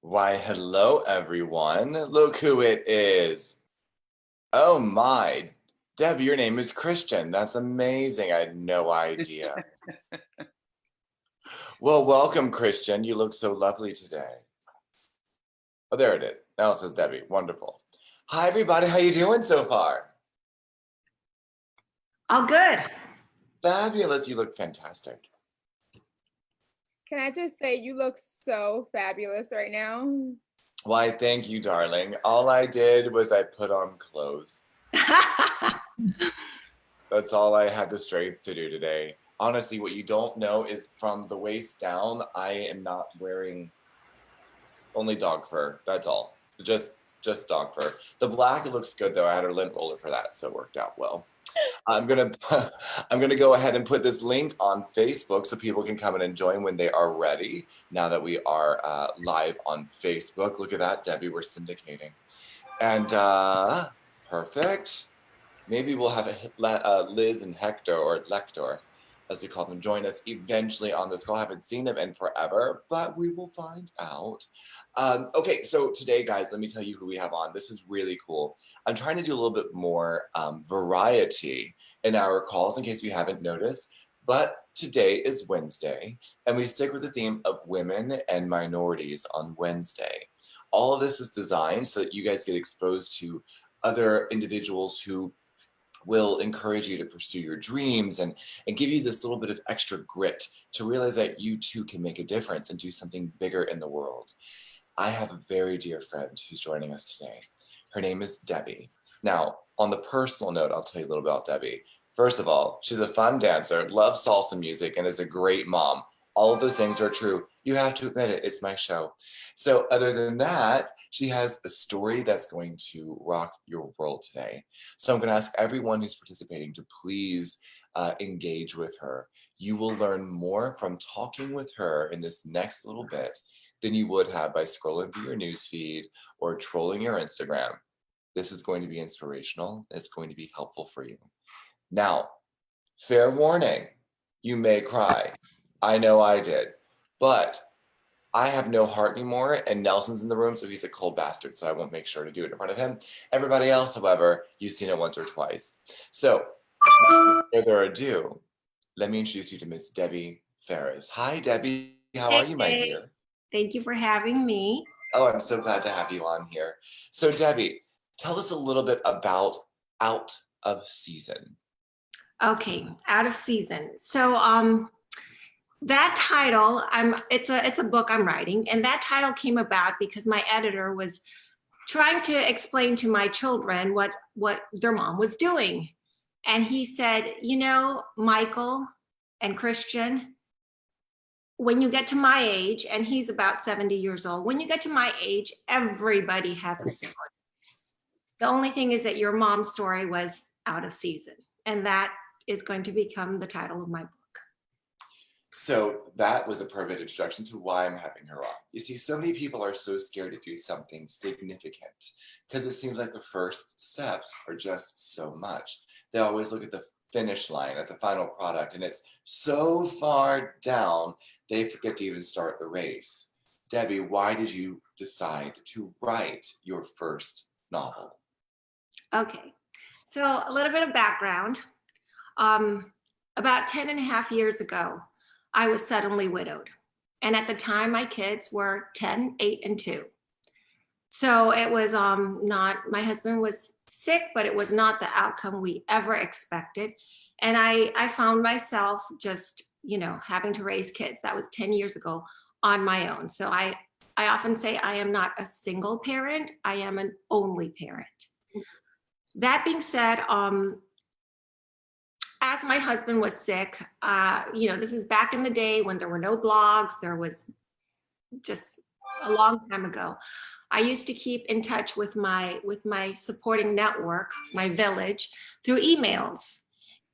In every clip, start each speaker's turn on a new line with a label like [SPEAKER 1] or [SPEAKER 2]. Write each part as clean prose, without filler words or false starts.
[SPEAKER 1] Why, hello, everyone. Look who it is. Oh my. Deb, your name is Christian. That's amazing. I had no idea. Well, welcome, Christian. You look so lovely today. Oh, there it is. Now it says Debbie. Wonderful. Hi, everybody. How you doing so far?
[SPEAKER 2] All good.
[SPEAKER 1] Fabulous. You look fantastic.
[SPEAKER 3] Can I just say you look so fabulous right now?
[SPEAKER 1] Why, thank you, darling. All I did was I put on clothes. That's all I had the strength to do today. Honestly, what you don't know is from the waist down, I am not wearing only dog fur. That's all. Just dog fur. The black looks good though. I had a lint roller for that, so it worked out well. I'm gonna go ahead and put this link on Facebook so people can come in and join when they are ready. Now that we are live on Facebook, look at that, Debbie. We're syndicating, and perfect. Maybe we'll have Liz and Hector, or Lector, as we call them, join us eventually on this call. I haven't seen them in forever, but we will find out. Okay, so today, guys, let me tell you who we have on. This is really cool. I'm trying to do a little bit more variety in our calls, in case you haven't noticed. But today is Wednesday, and we stick with the theme of women and minorities on Wednesday. All of this is designed so that you guys get exposed to other individuals who will encourage you to pursue your dreams and give you this little bit of extra grit to realize that you too can make a difference and do something bigger in the world. I have a very dear friend who's joining us today. Her name is Debbie. Now, on the personal note, I'll tell you a little about Debbie. First of all, she's a fun dancer, loves salsa music, and is a great mom. All of those things are true. You have to admit it, it's my show. So other than that, she has a story that's going to rock your world today. So I'm going to ask everyone who's participating to please engage with her. You will learn more from talking with her in this next little bit than you would have by scrolling through your newsfeed or trolling your Instagram. This is going to be inspirational. It's going to be helpful for you. Now, fair warning, you may cry. I know I did, but I have no heart anymore, and Nelson's in the room, so he's a cold bastard, so I won't make sure to do it in front of him. Everybody else, however, you've seen it once or twice. So, without further ado, let me introduce you to Miss Debbie Faris. Hi, Debbie. How are you, my dear?
[SPEAKER 2] Thank you for having me.
[SPEAKER 1] Oh, I'm so glad to have you on here. So, Debbie, tell us a little bit about Out of Season.
[SPEAKER 2] Okay, Out of Season. So, that title, it's a book I'm writing, and that title came about because my editor was trying to explain to my children what their mom was doing. And he said, you know, Michael and Christian, when you get to my age, and he's about 70 years old, when you get to my age, everybody has a story. The only thing is that your mom's story was out of season, and that is going to become the title of my book.
[SPEAKER 1] So that was a perfect introduction to why I'm having her on. You see, so many people are so scared to do something significant because it seems like the first steps are just so much. They always look at the finish line, at the final product, and it's so far down, they forget to even start the race. Debbie, why did you decide to write your first novel?
[SPEAKER 2] Okay, so a little bit of background. About 10 and a half years ago, I was suddenly widowed. And at the time, my kids were 10, 8, and 2. So it was not, my husband was sick, but it was not the outcome we ever expected. And I found myself just, you know, having to raise kids. That was 10 years ago on my own. So I often say I am not a single parent, I am an only parent. That being said, as my husband was sick, you know, this is back in the day when there were no blogs, there was just a long time ago. I used to keep in touch with my supporting network, my village, through emails.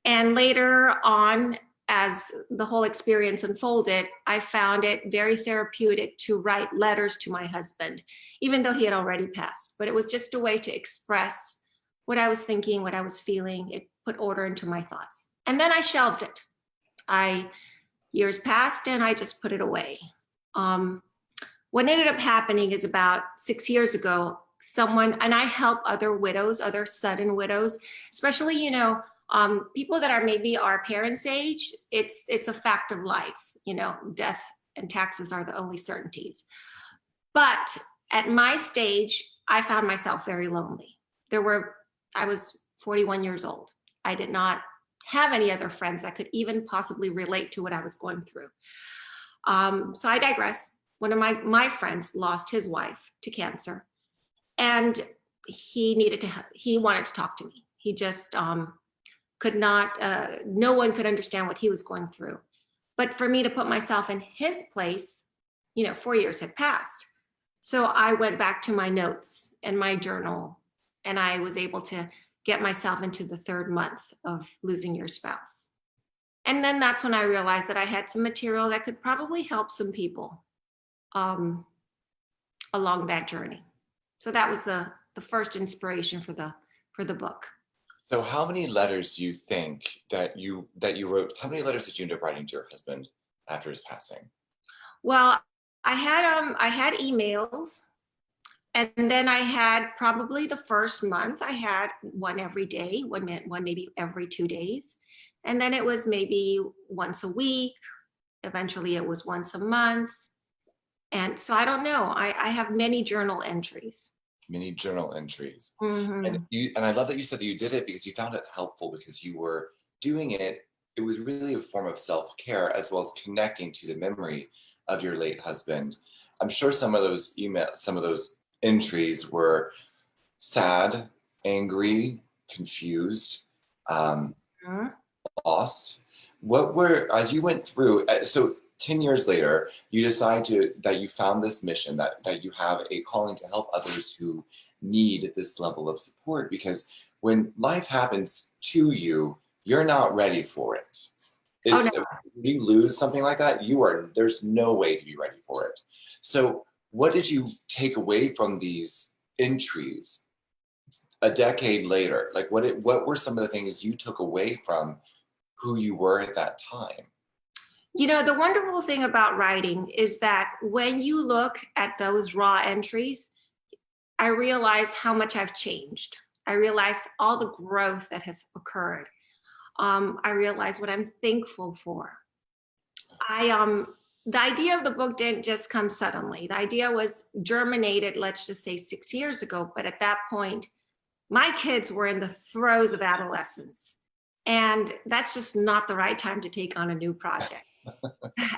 [SPEAKER 2] And later on, as the whole experience unfolded, I found it very therapeutic to write letters to my husband, even though he had already passed. But it was just a way to express what I was thinking, what I was feeling. It put order into my thoughts. And then I shelved it. Years passed and I just put it away. what ended up happening is about 6 years ago, someone, and I help other widows, other sudden widows, especially, people that are maybe our parents' age. It's a fact of life, death and taxes are the only certainties. But at my stage, I found myself very lonely. I was 41 years old. I did not have any other friends that could even possibly relate to what I was going through. So I digress. One of my friends lost his wife to cancer, and he wanted to talk to me. He just could not, no one could understand what he was going through. But for me to put myself in his place, 4 years had passed. So I went back to my notes and my journal, and I was able to get myself into the 3rd month of losing your spouse. And then that's when I realized that I had some material that could probably help some people along that journey. So that was the first inspiration for the book.
[SPEAKER 1] So how many letters do you think that you wrote? How many letters did you end up writing to your husband after his passing?
[SPEAKER 2] Well, I had emails, and then I had probably the first month I had one every day, one maybe every 2 days. And then it was maybe once a week. Eventually it was once a month. And so I don't know. I have many journal entries.
[SPEAKER 1] Many journal entries.
[SPEAKER 2] Mhm.
[SPEAKER 1] And I love that you said that you did it because you found it helpful, because you were doing it. It was really a form of self-care, as well as connecting to the memory of your late husband. I'm sure some of those entries were sad, angry, confused,
[SPEAKER 2] Mhm.
[SPEAKER 1] lost. As you went through, so 10 years later, you decide that you found this mission, that you have a calling to help others who need this level of support, because when life happens to you, you're not ready for it.
[SPEAKER 2] Oh, no.
[SPEAKER 1] If you lose something like that, there's no way to be ready for it. So what did you take away from these entries a decade later? Like what were some of the things you took away from who you were at that time?
[SPEAKER 2] The wonderful thing about writing is that when you look at those raw entries, I realize how much I've changed. I realize all the growth that has occurred. I realize what I'm thankful for. The idea of the book didn't just come suddenly. The idea was germinated, let's just say 6 years ago. But at that point, my kids were in the throes of adolescence. And that's just not the right time to take on a new project,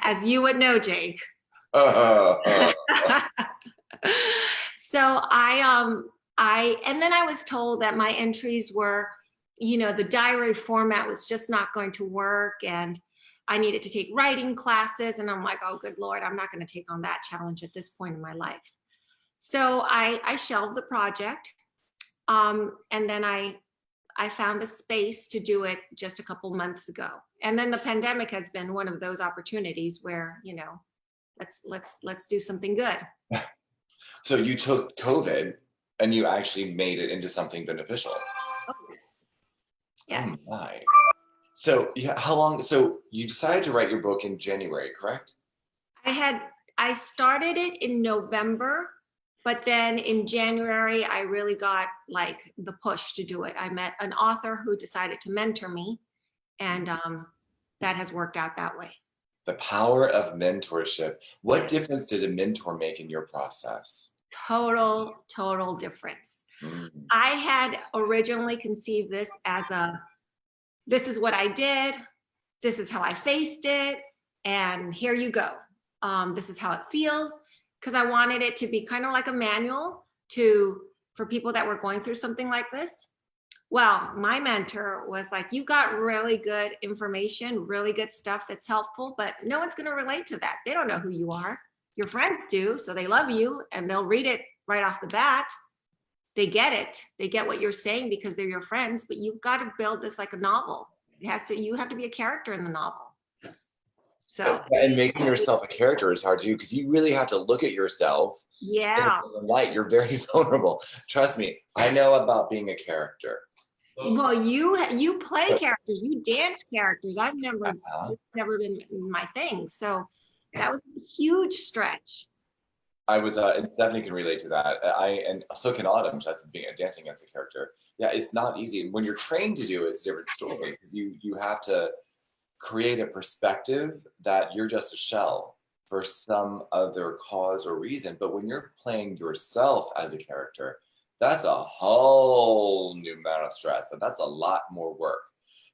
[SPEAKER 2] as you would know, Jake. So and then I was told that my entries were, the diary format was just not going to work, and I needed to take writing classes. And I'm like, oh, good Lord, I'm not going to take on that challenge at this point in my life. So I shelved the project. And then I found the space to do it just a couple months ago. And then the pandemic has been one of those opportunities where, let's do something good.
[SPEAKER 1] So you took COVID and you actually made it into something beneficial.
[SPEAKER 2] Oh, yes. Yeah.
[SPEAKER 1] Oh my. So how long? So you decided to write your book in January, correct?
[SPEAKER 2] I started it in November, but then in January, I really got like the push to do it. I met an author who decided to mentor me, and that has worked out that way.
[SPEAKER 1] The power of mentorship. What difference did a mentor make in your process?
[SPEAKER 2] Total difference. I had originally conceived this as this is what I did, this is how I faced it, and here you go. This is how it feels, because I wanted it to be kind of like a manual for people that were going through something like this. Well, my mentor was like, you got really good information, really good stuff that's helpful, but no one's going to relate to that. They don't know who you are. Your friends do, so they love you and they'll read it right off the bat. They get it. They get what you're saying because they're your friends, but you've got to build this like a novel. You have to be a character in the novel. So,
[SPEAKER 1] and making yourself a character is hard to do, because you really have to look at yourself.
[SPEAKER 2] Yeah.
[SPEAKER 1] In the light, you're very vulnerable. Trust me, I know about being a character.
[SPEAKER 2] Well, you play characters, you dance characters. I've never been my thing. So that was a huge stretch.
[SPEAKER 1] I was, and Stephanie can relate to that. And so can Autumn, that's being a dancing as a character. Yeah, it's not easy. When you're trained to do it, it's a different story because you have to create a perspective that you're just a shell for some other cause or reason. But when you're playing yourself as a character, that's a whole new amount of stress, and that's a lot more work.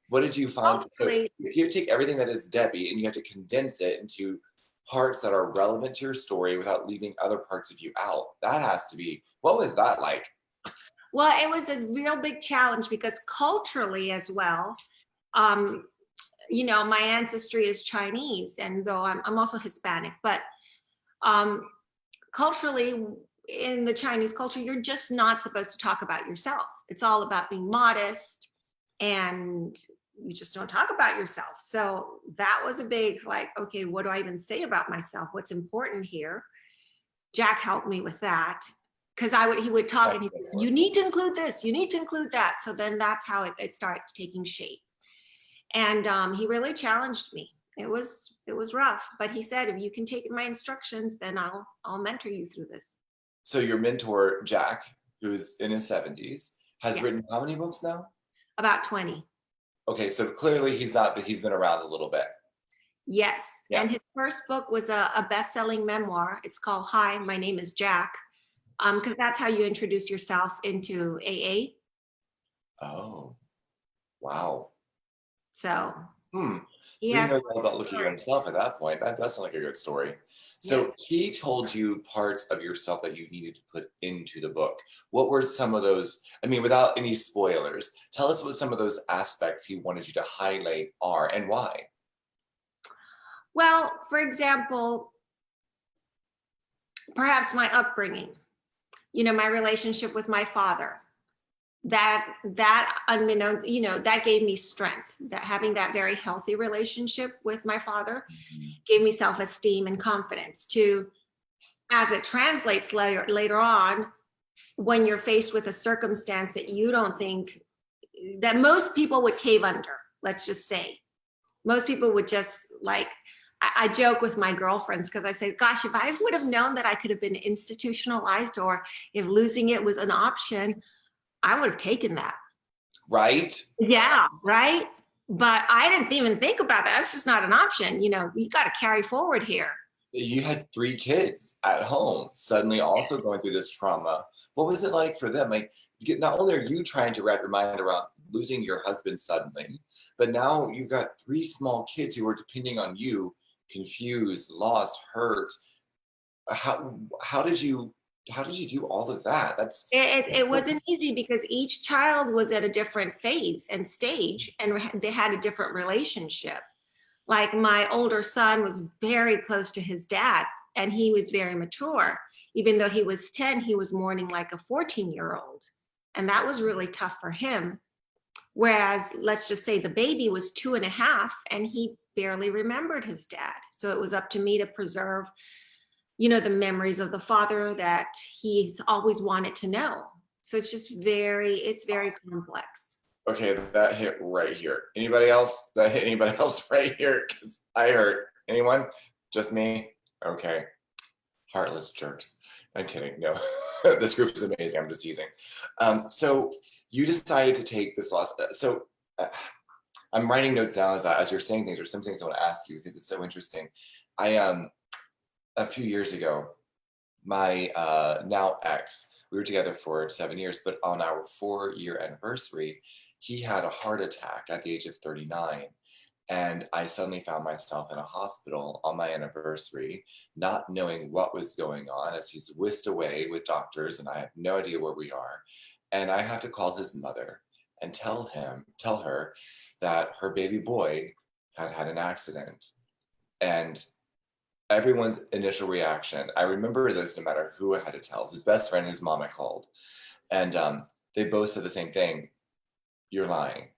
[SPEAKER 1] What did you find?
[SPEAKER 2] Hopefully,
[SPEAKER 1] You take everything that is Debbie and you have to condense it into parts that are relevant to your story without leaving other parts of you out. That has to be, what was that like?
[SPEAKER 2] well, it was a real big challenge because culturally as well, um, my ancestry is Chinese, and though I'm also Hispanic, but um, culturally in the Chinese culture, you're just not supposed to talk about yourself. It's all about being modest, and you just don't talk about yourself. So that was a big, like, okay, what do I even say about myself? What's important here? Jack helped me with that because he would talk and he says, you need to include this, you need to include that. So then that's how it started taking shape. And he really challenged me. It was rough, but he said, if you can take my instructions, then I'll mentor you through this.
[SPEAKER 1] So your mentor, Jack, who's in his 70s, has written how many books now?
[SPEAKER 2] About 20.
[SPEAKER 1] Okay, so clearly he's been around a little bit.
[SPEAKER 2] Yes.
[SPEAKER 1] Yeah.
[SPEAKER 2] And his first book was a best-selling memoir. It's called Hi, My Name is Jack, because that's how you introduce yourself into AA.
[SPEAKER 1] Oh, wow.
[SPEAKER 2] So
[SPEAKER 1] So he knows all about looking at himself at that point. That does sound like a good story. So he told you parts of yourself that you needed to put into the book. What were some of those? I mean, without any spoilers, tell us what some of those aspects he wanted you to highlight are and why.
[SPEAKER 2] Well, for example, perhaps my upbringing, my relationship with my father, that unbeknown, that gave me strength. That having that very healthy relationship with my father gave me self-esteem and confidence to, as it translates later on, when you're faced with a circumstance that you don't think that most people would cave under, let's just say. Most people would just like, I joke with my girlfriends because I say, gosh, if I would have known that I could have been institutionalized or if losing it was an option, I would have taken that.
[SPEAKER 1] Right?
[SPEAKER 2] Yeah, right. But I didn't even think about that. That's just not an option. You got to carry forward here.
[SPEAKER 1] You had 3 kids at home, suddenly also going through this trauma. What was it like for them? Like, not only are you trying to wrap your mind around losing your husband suddenly, but now you've got 3 small kids who are depending on you, confused, lost, hurt. How did you do all of that?
[SPEAKER 2] It wasn't easy because each child was at a different phase and stage, and they had a different relationship. Like my older son was very close to his dad, and he was very mature. Even though he was 10, he was mourning like a 14-year-old. And that was really tough for him. Whereas, let's just say the baby was 2.5 and he barely remembered his dad. So it was up to me to preserve, the memories of the father that he's always wanted to know. So it's very complex.
[SPEAKER 1] Okay, that hit right here. Anybody else? That hit anybody else right here? Because I hurt. Anyone? Just me? Okay. Heartless jerks. I'm kidding. No, this group is amazing. I'm just teasing. So you decided to take this loss. I'm writing notes down as you're saying things. There's some things I want to ask you because it's so interesting. A few years ago, my now ex, we were together for 7 years, but on our 4-year anniversary, he had a heart attack at the age of 39. And I suddenly found myself in a hospital on my anniversary, not knowing what was going on as he's whisked away with doctors and I have no idea where we are. And I have to call his mother and tell her that her baby boy had an accident. And everyone's initial reaction, I remember this no matter who I had to tell, his best friend, his mom I called. And they both said the same thing. You're lying.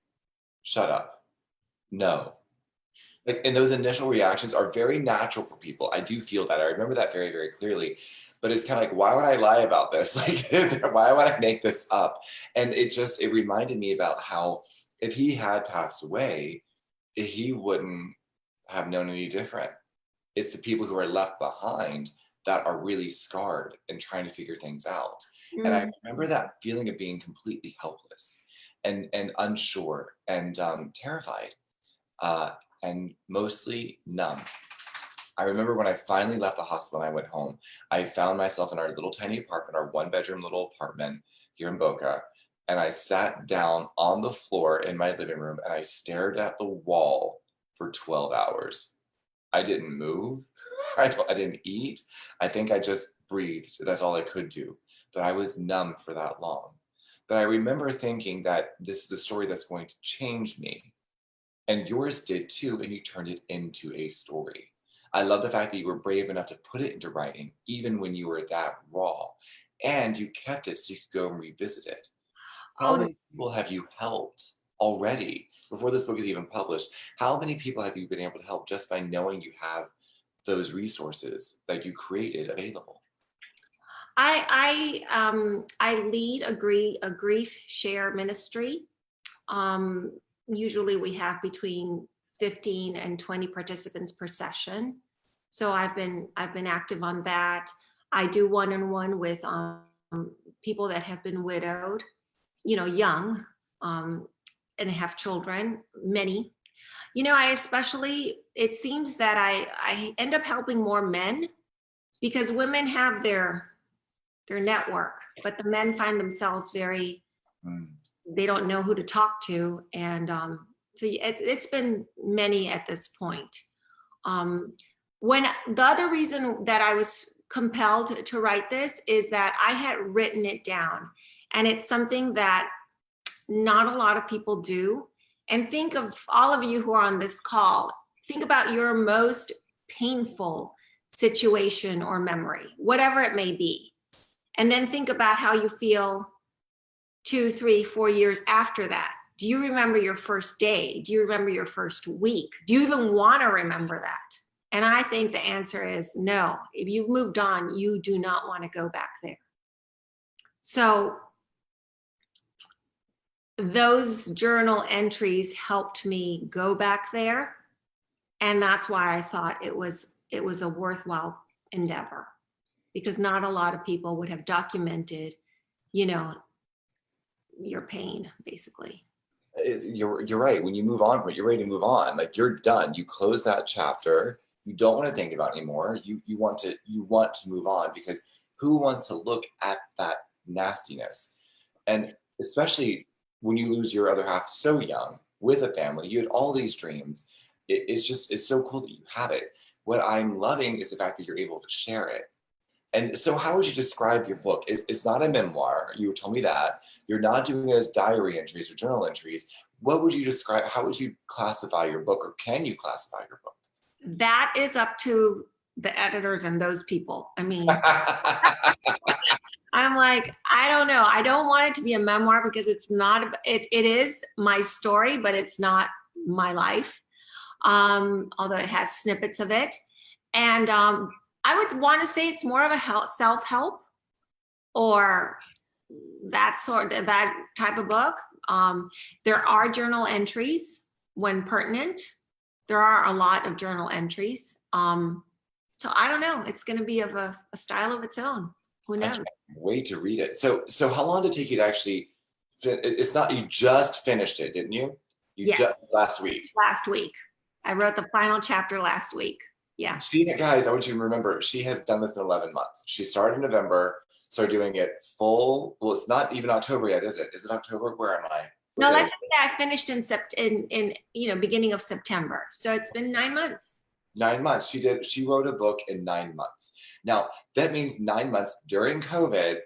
[SPEAKER 1] Shut up. No. And those initial reactions are very natural for people. I do feel that. I remember that very, very clearly. But it's kind of like, why would I lie about this? Like, why would I make this up? And it reminded me about how if he had passed away, he wouldn't have known any different. It's the people who are left behind that are really scarred and trying to figure things out. And I remember that feeling of being completely helpless and unsure and terrified and mostly numb. I remember when I finally left the hospital and I went home, I found myself in our little tiny apartment, our 1-bedroom little apartment here in Boca. And I sat down on the floor in my living room and I stared at the wall for 12 hours. I didn't move. I didn't eat. I think I just breathed. That's all I could do. But I was numb for that long. But I remember thinking that this is a story that's going to change me. And yours did too, and you turned it into a story. I love the fact that you were brave enough to put it into writing, even when you were that raw. And you kept it so you could go and revisit it. How many people have you helped already before this book is even published? How many people have you been able to help just by knowing you have those resources that you created available?
[SPEAKER 2] I lead a grief share ministry. Usually we have between 15 and 20 participants per session. So I've been active on that. I do one-on-one with people that have been widowed, young, and have children, many. It seems that I end up helping more men because women have their network, but the men find themselves they don't know who to talk to. And so it's been many at this point. When the other reason that I was compelled to write this is that I had written it down, and it's something that not a lot of people do. And think of all of you who are on this call, think about your most painful situation or memory, whatever it may be. And then think about how you feel 2, 3, 4 years after that. Do you remember your first day? Do you remember your first week? Do you even want to remember that? And I think the answer is no. If you've moved on, you do not want to go back there. So those journal entries helped me go back there. And that's why I thought it was a worthwhile endeavor, because not a lot of people would have documented, your pain, basically.
[SPEAKER 1] You're right. When you move on from it, you're ready to move on. Like, you're done. You close that chapter. You don't want to think about it anymore. You want to move on, because who wants to look at that nastiness? And especially when you lose your other half so young with a family, you had all these dreams. It's so cool that you have it. What I'm loving is the fact that you're able to share it. And so how would you describe your book? It's not a memoir. You told me that. You're not doing it as diary entries or journal entries. What would you describe? How would you classify your book, or can you classify your book?
[SPEAKER 2] That is up to the editors and those people. I mean, I'm like, I don't know. I don't want it to be a memoir because it's not, it is my story, but it's not my life. Although it has snippets of it. And I would want to say it's more of a self-help or that type of book. There are journal entries when pertinent. There are a lot of journal entries. So I don't know. It's going to be of a style of its own. Who knows? I can't
[SPEAKER 1] wait to read it. So how long did it take you to actually? It's not, you just finished it, didn't you? Just last week.
[SPEAKER 2] Last week, I wrote the final chapter last week. Yeah.
[SPEAKER 1] Guys, I want you to remember, she has done this in 11 months. She started in November, started doing it full. Well, it's not even October yet, is it? Is it October? Where am I?
[SPEAKER 2] No, let's just say I finished in beginning of September. So it's been 9 months.
[SPEAKER 1] 9 months. She wrote a book in 9 months. Now that means 9 months during COVID,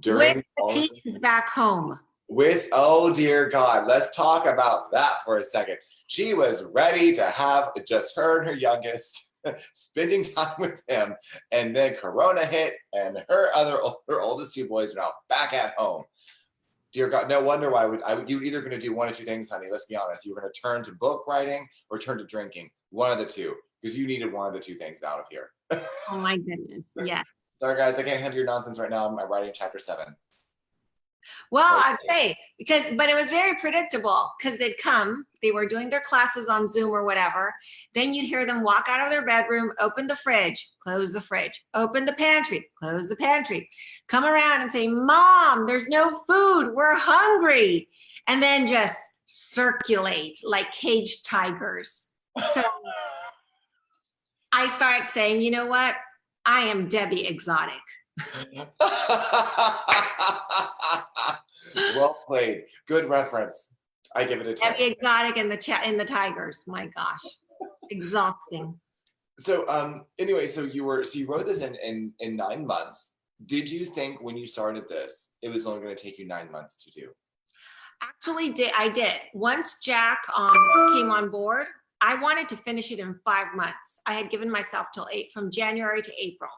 [SPEAKER 2] with the teens back home.
[SPEAKER 1] Oh dear God, let's talk about that for a second. She was ready to have just her and her youngest spending time with him, and then Corona hit, and her oldest 2 boys are now back at home. Dear God, no wonder why you were either going to do one of 2 things, honey. Let's be honest. You were going to turn to book writing or turn to drinking. One of the 2, because you needed one of the 2 things out of here.
[SPEAKER 2] Oh my goodness, yes.
[SPEAKER 1] Sorry guys, I can't handle your nonsense right now. I'm writing chapter 7.
[SPEAKER 2] Well, I'd say but it was very predictable because they were doing their classes on Zoom or whatever. Then you'd hear them walk out of their bedroom, open the fridge, close the fridge, open the pantry, close the pantry, come around and say, Mom, there's no food. We're hungry. And then just circulate like caged tigers. So I started saying, you know what? I am Debbie Exotic.
[SPEAKER 1] Well played. Good reference. I give it a 10.
[SPEAKER 2] Debbie Exotic and the Tigers. My gosh, exhausting.
[SPEAKER 1] So anyway, so you wrote this in 9 months. Did you think when you started this, it was only going to take you 9 months to do?
[SPEAKER 2] Actually, I did. Once Jack came on board, I wanted to finish it in 5 months. I had given myself from January to April,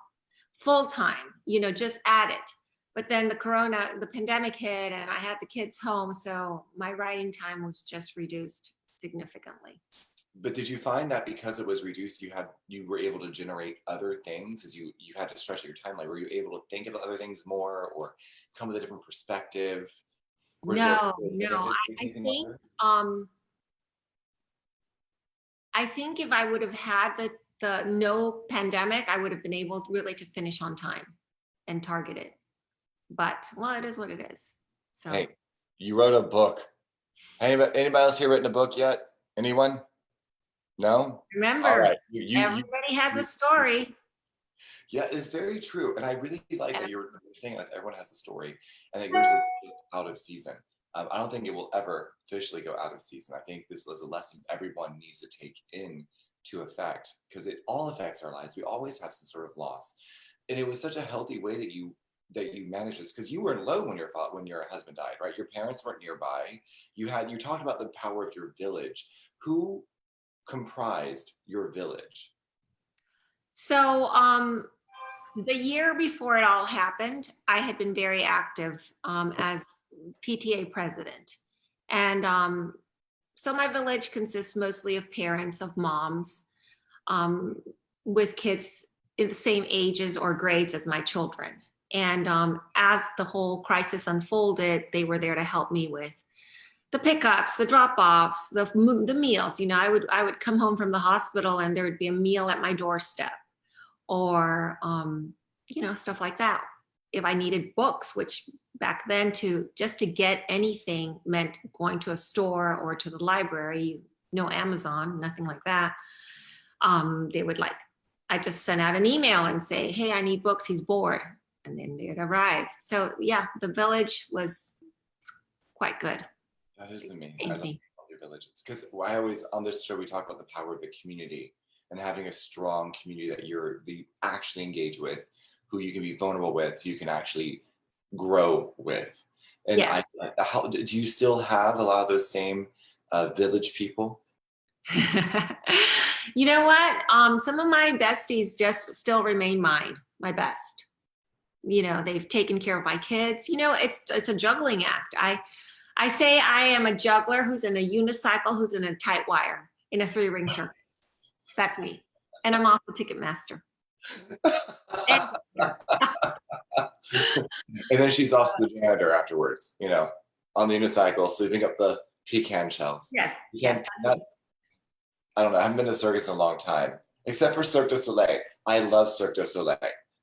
[SPEAKER 2] full time, just at it. But then the pandemic hit and I had the kids home. So my writing time was just reduced significantly.
[SPEAKER 1] But did you find that because it was reduced, you were able to generate other things as you had to stretch your timeline? Were you able to think of other things more or come with a different perspective?
[SPEAKER 2] No. I think if I would have had the no pandemic, I would have been able really to finish on time and target it. But well, it is what it is. So
[SPEAKER 1] hey, you wrote a book. Anybody else here written a book yet? Anyone? No?
[SPEAKER 2] Remember,
[SPEAKER 1] all right.
[SPEAKER 2] Everybody has a story.
[SPEAKER 1] Yeah, it's very true. And I really like that you're saying that everyone has a story and that yours is out of season. I don't think it will ever officially go out of season. I think this is a lesson everyone needs to take into effect because it all affects our lives. We always have some sort of loss. And it was such a healthy way that you managed this because you were alone when your husband died, right? Your parents weren't nearby. You talked about the power of your village. Who comprised your village?
[SPEAKER 2] So the year before it all happened, I had been very active as PTA president. And so my village consists mostly of parents, of moms, with kids in the same ages or grades as my children. And as the whole crisis unfolded, they were there to help me with the pickups, the drop-offs, the meals. I would come home from the hospital and there would be a meal at my doorstep, or stuff like that. If I needed books, which back then just to get anything meant going to a store or to the library, no Amazon, nothing like that. I just sent out an email and say, hey, I need books, he's bored. And then they'd arrive. So yeah, the village was quite good.
[SPEAKER 1] That is amazing. I love your villages because I always on this show we talk about the power of the community and having a strong community that you actually engage with, who you can be vulnerable with, who you can actually grow with. And
[SPEAKER 2] yeah.
[SPEAKER 1] Do you still have a lot of those same village people?
[SPEAKER 2] You know what? Some of my besties just still remain my best. They've taken care of my kids. It's a juggling act. I say I am a juggler who's in a unicycle, who's in a tight wire in a 3-ring circuit. That's me. And I'm also Ticketmaster.
[SPEAKER 1] And then she's also the janitor afterwards, on the unicycle, sweeping up the pecan shells.
[SPEAKER 2] Yes.
[SPEAKER 1] I don't know. I haven't been to circus in a long time, except for Cirque du Soleil. I love Cirque du Soleil.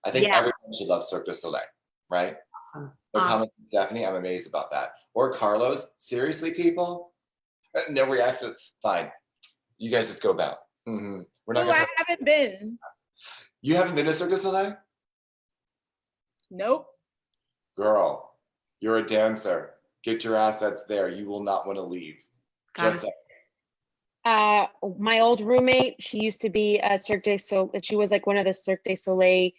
[SPEAKER 1] I think everyone should love Cirque du Soleil, right? Awesome. Stephanie, I'm amazed about that. Or Carlos, seriously, people? No reaction. Fine. You guys just go about. Mm-hmm.
[SPEAKER 3] I haven't been.
[SPEAKER 1] You haven't been to Cirque du Soleil?
[SPEAKER 3] Nope.
[SPEAKER 1] Girl, you're a dancer. Get your assets there. You will not want to leave. Just saying.
[SPEAKER 4] My old roommate, she used to be a Cirque du Soleil. She was like one of the Cirque du Soleil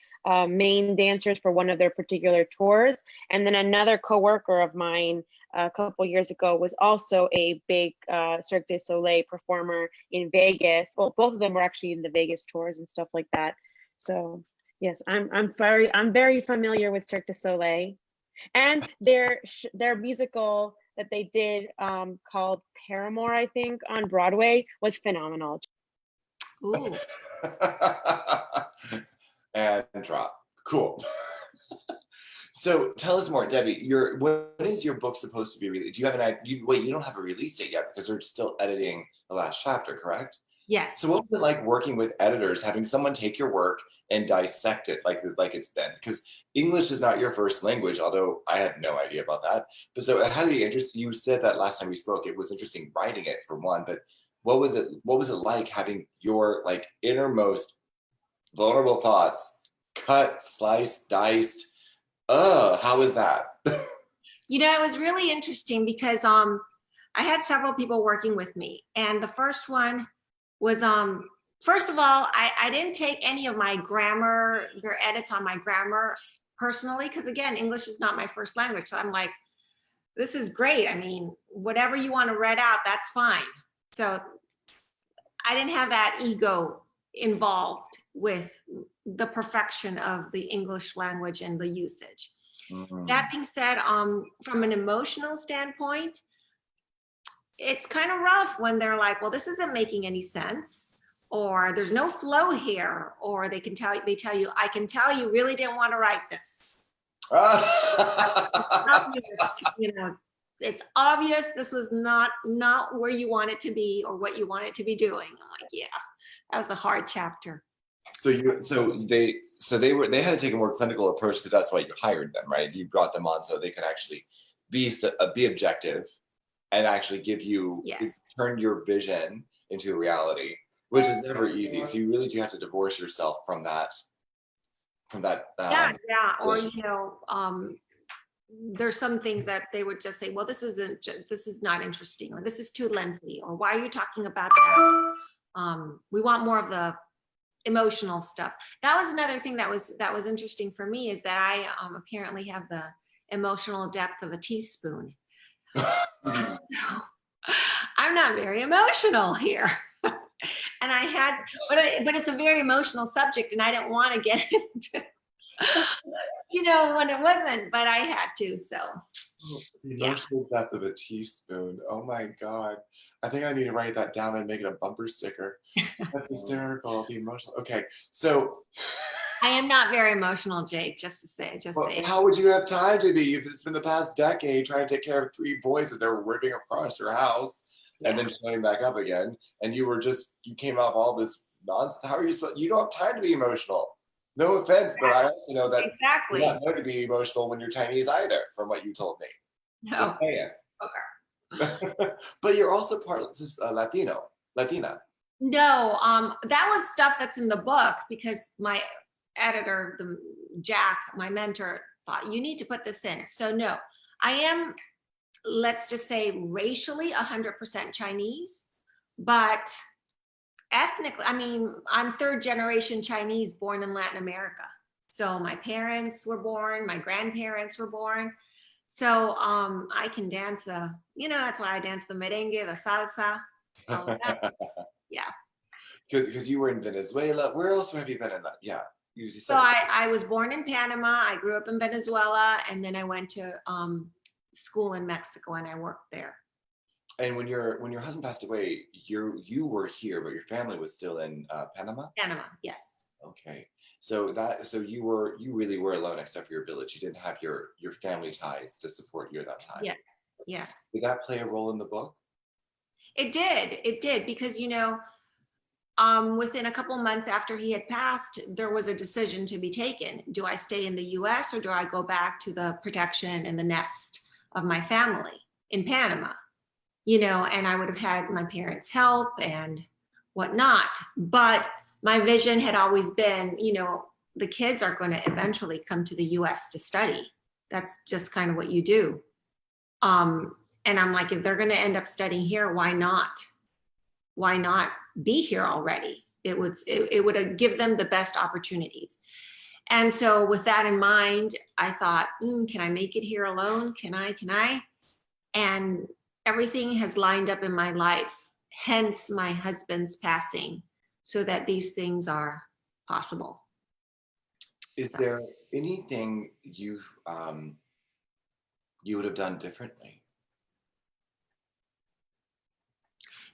[SPEAKER 4] main dancers for one of their particular tours. And then another coworker of mine a couple years ago was also a big Cirque du Soleil performer in Vegas. Well, both of them were actually in the Vegas tours and stuff like that. So yes, I'm very familiar with Cirque du Soleil, and their musical that they did called Paramore, I think, on Broadway was phenomenal.
[SPEAKER 2] Ooh.
[SPEAKER 1] And drop. Cool. So tell us more, Debbie. When is your book supposed to be released? Do you have an idea? Wait, you don't have a release date yet because they're still editing the last chapter, correct?
[SPEAKER 2] Yes.
[SPEAKER 1] So what was it like working with editors, having someone take your work and dissect it like it's been? Because English is not your first language, although I had no idea about that. But so it had to be interesting. You said that last time we spoke, it was interesting writing it for one, but what was it like having your like innermost vulnerable thoughts cut, sliced, diced? How was that?
[SPEAKER 2] You know, it was really interesting because I had several people working with me, and the first one was first of all, I didn't take any of my grammar, their edits on my grammar personally, because again, English is not my first language. So I'm like, this is great. I mean, whatever you want to read out, that's fine. So I didn't have that ego involved with the perfection of the English language and the usage. That being said, from an emotional standpoint, it's kind of rough when they're like, well, this isn't making any sense, or there's no flow here, or they tell you, I can tell you really didn't want to write this. Obvious, you know, it's obvious this was not where you want it to be or what you want it to be doing. I'm like, yeah, that was a hard chapter.
[SPEAKER 1] So they had to take a more clinical approach because that's why you hired them, right? You brought them on so they could actually be objective and actually give you, turn your vision into a reality, which is never easy. So you really do have to divorce yourself from that. Or
[SPEAKER 2] you know, there's some things that they would just say, well, this is not interesting, or this is too lengthy, or why are you talking about that? We want more of the emotional stuff. That was another thing that was interesting for me, is that I apparently have the emotional depth of a teaspoon. I'm not very emotional here. And I had, but it's a very emotional subject, and I didn't want to get into, you know, when it wasn't, but I had to. So
[SPEAKER 1] the emotional depth of a teaspoon. Oh my God. I think I need to write that down and make it a bumper sticker. That's hysterical. The emotional. Okay. So
[SPEAKER 2] I am not very emotional, Jake, just to say.
[SPEAKER 1] How would you have time to be if it's been the past decade trying to take care of 3 boys that they're ripping across your house and then showing back up again? And you came off all this nonsense. How are you supposed? You don't have time to be emotional. No offense, but I also know that you're not going to be emotional when you're Chinese either, from what you told me.
[SPEAKER 2] No.
[SPEAKER 1] Just saying.
[SPEAKER 2] Okay.
[SPEAKER 1] But you're also part of this Latina.
[SPEAKER 2] No, that was stuff that's in the book, because my editor, Jack, my mentor, thought you need to put this in. So no, I am, let's just say, racially 100% Chinese, but ethnically, I mean, I'm 3rd generation Chinese born in Latin America. So my parents were born, my grandparents were born. So I can dance, that's why I dance the merengue, the salsa, all of that. Yeah.
[SPEAKER 1] Because you were in Venezuela. Where else have you been in that? Yeah. You said
[SPEAKER 2] So I was born in Panama. I grew up in Venezuela, and then I went to school in Mexico, and I worked there.
[SPEAKER 1] And when your husband passed away, you were here, but your family was still in Panama?
[SPEAKER 2] Panama, yes.
[SPEAKER 1] Okay. So you really were alone except for your village. You didn't have your family ties to support you at that time.
[SPEAKER 2] Yes.
[SPEAKER 1] Did that play a role in the book?
[SPEAKER 2] It did, because, within a couple months after he had passed, there was a decision to be taken. Do I stay in the US, or do I go back to the protection and the nest of my family in Panama? And I would have had my parents' help and whatnot. But my vision had always been, the kids are going to eventually come to the US to study. That's just kind of what you do. And I'm like, if they're going to end up studying here, why not? Why not be here already? It would give them the best opportunities. And so with that in mind, I thought, can I make it here alone? Can I? And everything has lined up in my life, hence my husband's passing, so that these things are possible.
[SPEAKER 1] Is there anything you would have done differently?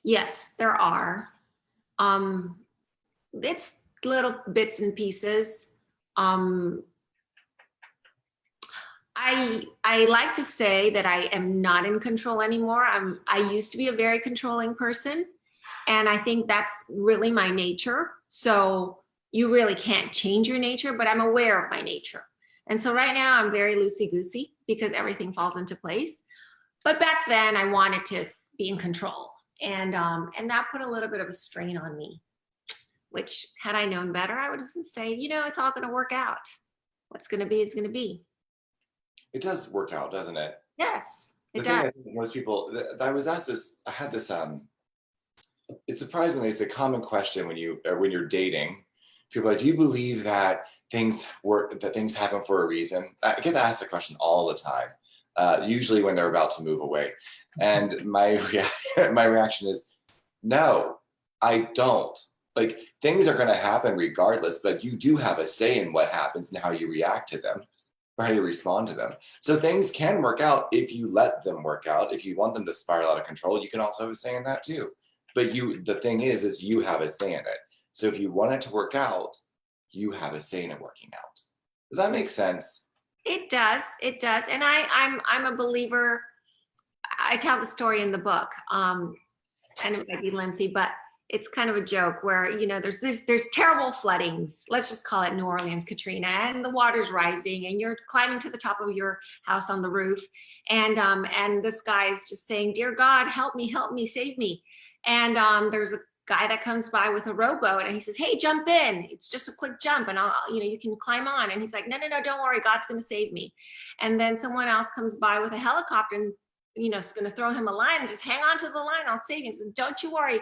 [SPEAKER 2] Yes, there are. It's little bits and pieces. I like to say that I am not in control anymore. I used to be a very controlling person, and I think that's really my nature. So you really can't change your nature, but I'm aware of my nature. And so right now I'm very loosey-goosey because everything falls into place. But back then I wanted to be in control. And that put a little bit of a strain on me, which had I known better, I would have say, it's all going to work out. What's going to be is going to be.
[SPEAKER 1] It does work out, doesn't it?
[SPEAKER 2] Yes,
[SPEAKER 1] The
[SPEAKER 2] it
[SPEAKER 1] thing
[SPEAKER 2] does.
[SPEAKER 1] I think most people, I was asked this, I had this, it's surprisingly, it's a common question when you're dating. People are like, do you believe that things happen for a reason? I get asked the question all the time, usually when they're about to move away. And my reaction is, no, I don't. Like, things are going to happen regardless, but you do have a say in what happens and how you react to them or how you respond to them. So things can work out if you let them work out. If you want them to spiral out of control, you can also have a say in that too. But the thing is you have a say in it. So if you want it to work out, you have a say in it working out. Does that make sense?
[SPEAKER 2] It does. It does. And I'm a believer. I tell the story in the book, and it might be lengthy, but it's kind of a joke where, there's terrible floodings. Let's just call it New Orleans, Katrina, and the water's rising and you're climbing to the top of your house on the roof. And this guy is just saying, dear God, help me, save me. And there's a guy that comes by with a rowboat and he says, hey, jump in. It's just a quick jump and you can climb on. And he's like, no, don't worry. God's going to save me. And then someone else comes by with a helicopter and, is going to throw him a line and just hang on to the line. I'll save you. He said, don't you worry.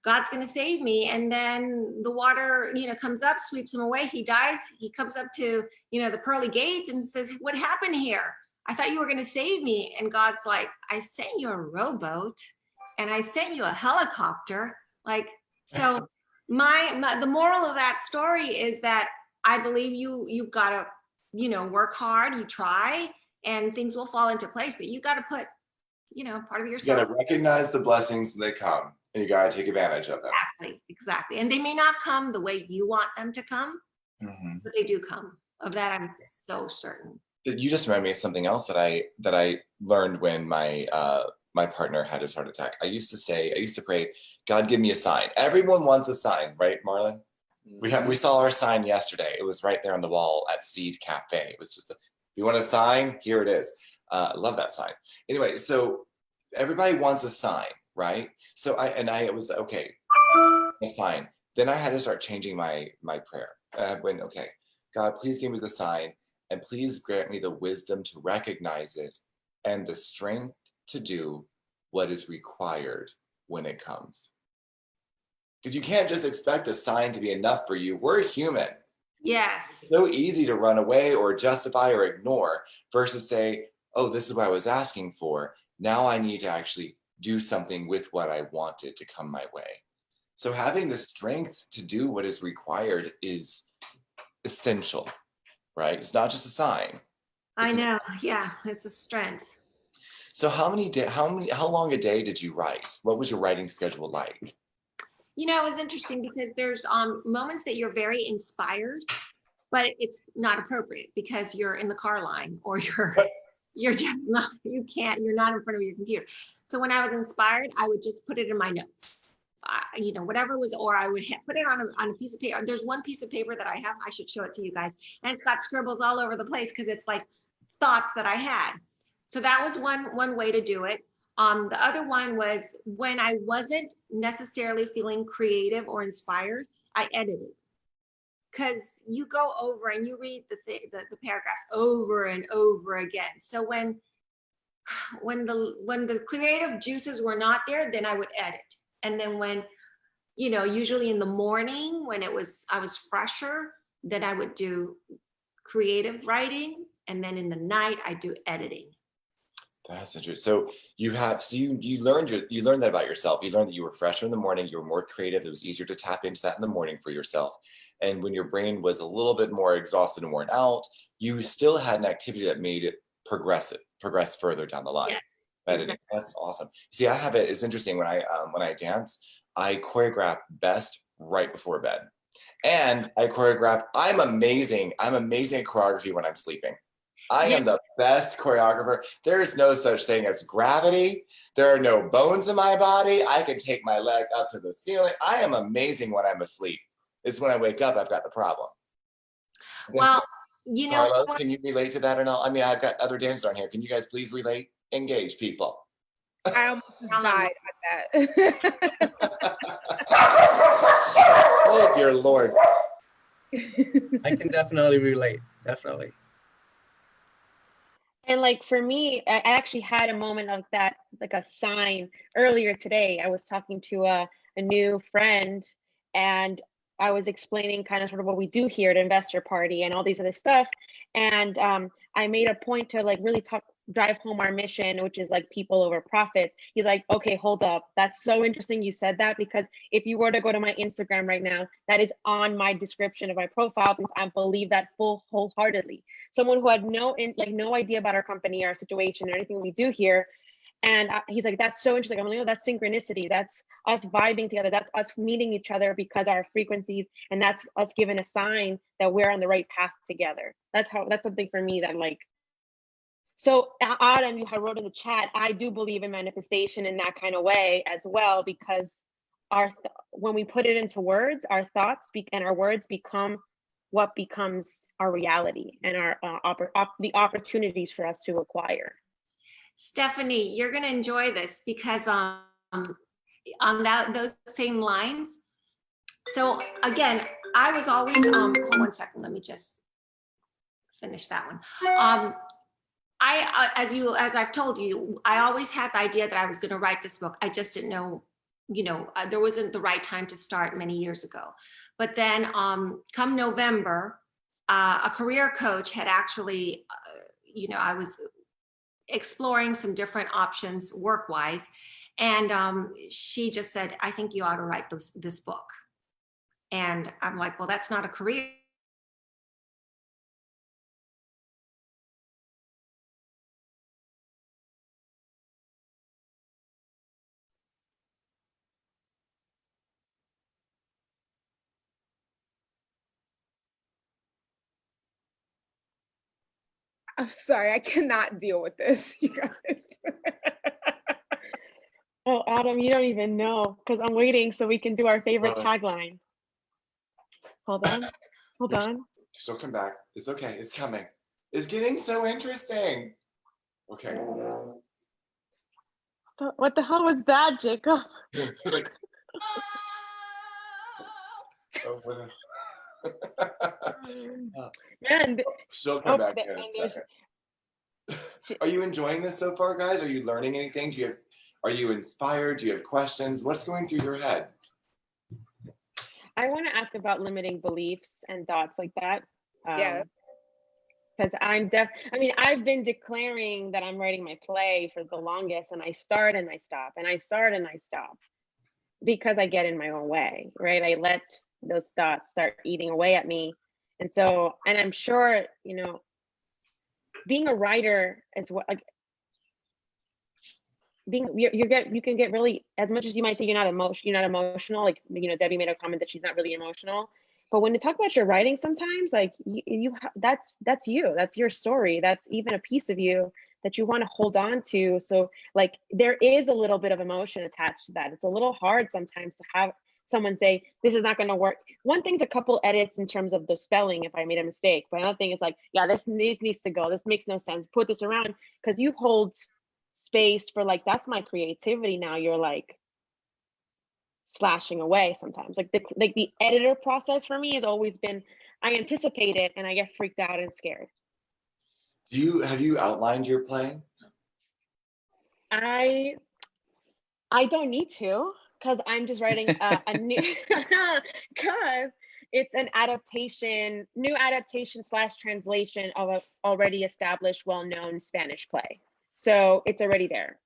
[SPEAKER 2] God's going to save me. And then the water, comes up, sweeps him away. He dies. He comes up to, the pearly gates and says, what happened here? I thought you were going to save me. And God's like, I sent you a rowboat and I sent you a helicopter. Like, so the moral of that story is that I believe you've got to, work hard, you try, and things will fall into place, but you got to put, part of yourself.
[SPEAKER 1] You got to recognize the blessings when they come. And you got to take advantage of them.
[SPEAKER 2] Exactly. And they may not come the way you want them to come, but they do come. Of that, I'm so certain.
[SPEAKER 1] You just reminded me of something else that I learned when my partner had his heart attack. I used to pray, God, give me a sign. Everyone wants a sign, right, Marlon? We saw our sign yesterday. It was right there on the wall at Seed Cafe. It was just, if you want a sign, here it is. I love that sign. Anyway, so everybody wants a sign. Right. So I was okay, fine. Then I had to start changing my prayer. I went, okay, God, please give me the sign and please grant me the wisdom to recognize it and the strength to do what is required when it comes. Because you can't just expect a sign to be enough for you. We're human.
[SPEAKER 2] Yes.
[SPEAKER 1] It's so easy to run away or justify or ignore versus say, oh, this is what I was asking for. Now I need to actually do something with what I wanted to come my way. So having the strength to do what is required is essential, right? It's not just a sign.
[SPEAKER 2] I know. Yeah, it's a strength.
[SPEAKER 1] So how long a day did you write? What was your writing schedule like?
[SPEAKER 2] It was interesting because there's moments that you're very inspired, but it's not appropriate because you're in the car line or you're just not, you're not in front of your computer. So when I was inspired, I would just put it in my notes, whatever was, or I would put it on a piece of paper. There's one piece of paper that I have, I should show it to you guys. And it's got scribbles all over the place because it's like thoughts that I had. So that was one way to do it. The other one was when I wasn't necessarily feeling creative or inspired, I edited. Because you go over and you read the paragraphs over and over again. So when the creative juices were not there, then I would edit. And then when, usually in the morning when I was fresher, then I would do creative writing. And then in the night I do editing.
[SPEAKER 1] That's interesting. So you learned that about yourself. You learned that you were fresher in the morning, you were more creative. It was easier to tap into that in the morning for yourself. And when your brain was a little bit more exhausted and worn out, you still had an activity that made it progress further down the line.
[SPEAKER 2] Yeah,
[SPEAKER 1] Editing.
[SPEAKER 2] exactly.
[SPEAKER 1] That's awesome. See, I have it. It's interesting when I dance, I choreograph best right before bed. And I'm amazing at choreography when I'm sleeping. I am the best choreographer. There is no such thing as gravity. There are no bones in my body. I can take my leg up to the ceiling. I am amazing when I'm asleep. It's when I wake up, I've got the problem.
[SPEAKER 2] Well, you know
[SPEAKER 1] Carlos,
[SPEAKER 2] what?
[SPEAKER 1] can you relate to that or not? I mean, I've got other dancers on here. Can you guys please relate? Engage, people.
[SPEAKER 3] I almost just died at that.
[SPEAKER 1] Oh, dear Lord.
[SPEAKER 5] I can definitely relate. Definitely.
[SPEAKER 4] And like for me, I actually had a moment of that, like a sign earlier today. I was talking to a new friend, and I was explaining kind of sort of what we do here at Investor Party and all these other stuff. And I made a point to like really drive home our mission, which is like people over profits. He's like, okay, hold up. That's so interesting you said that, because if you were to go to my Instagram right now, that is on my description of my profile, because I believe that wholeheartedly. Someone who had no idea about our company, our situation, or anything we do here. And he's like, that's so interesting. I'm like, oh, that's synchronicity. That's us vibing together. That's us meeting each other because our frequencies, and that's us giving a sign that we're on the right path together. That's something for me that like. So Adam, you had wrote in the chat, I do believe in manifestation in that kind of way as well, because when we put it into words, our thoughts and our words become what becomes our reality and our the opportunities for us to acquire.
[SPEAKER 2] Stephanie, you're going to enjoy this because on those same lines. So again, I was always hold 1 second. Let me just finish that one. As I've told you, I always had the idea that I was going to write this book. I just didn't know, there wasn't the right time to start many years ago. But then come November, a career coach had actually, I was exploring some different options work-wise. And she just said, I think you ought to write this book. And I'm like, well, that's not a career.
[SPEAKER 3] I'm sorry, I cannot deal with this, you guys.
[SPEAKER 4] Oh, Adam, you don't even know, because I'm waiting so we can do our favorite tagline. Hold on. Hold on.
[SPEAKER 1] She'll come back. It's okay. It's coming. It's getting so interesting. Okay.
[SPEAKER 4] What the hell was that, Jacob? Man,
[SPEAKER 1] She'll come back in a second. Are you enjoying this so far, guys? Are you learning anything? Are you inspired? Do you have questions? What's going through your head?
[SPEAKER 4] I want to ask about limiting beliefs and thoughts like that.
[SPEAKER 3] Yeah.
[SPEAKER 4] Because I've been declaring that I'm writing my play for the longest, and I start and I stop, and I start and I stop, because I get in my own way, right? I let those thoughts start eating away at me. And so, and I'm sure, being a writer is what, like, you can get really, as much as you might say you're not emotional, like, Debbie made a comment that she's not really emotional, but when you talk about your writing, sometimes like that's you, that's your story, that's even a piece of you that you want to hold on to. So like there is a little bit of emotion attached to that. It's a little hard sometimes to have someone say, this is not going to work. One thing's a couple edits in terms of the spelling if I made a mistake, but another thing is like, yeah, this needs to go, this makes no sense, put this around, because you hold space for like, that's my creativity now. You're like slashing away sometimes. Like the editor process for me has always been, I anticipate it and I get freaked out and scared.
[SPEAKER 1] Have you outlined your play?
[SPEAKER 4] I don't need to, because I'm just writing a new, because it's an new adaptation / translation of a already established, well-known Spanish play. So it's already there.